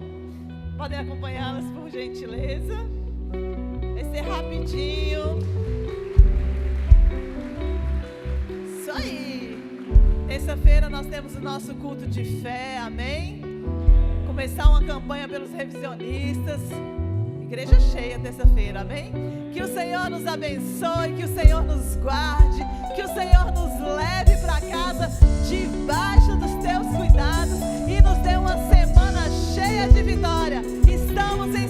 Podem acompanhá-las por gentileza. Vai ser rapidinho. Isso aí. Terça-feira nós temos o nosso culto de fé, amém? Começar uma campanha pelos revisionistas. Igreja cheia terça-feira, amém? Que o Senhor nos abençoe, que o Senhor nos guarde, que o Senhor nos leve para casa debaixo dos teus cuidados e nos dê uma semana cheia de vitória. Estamos em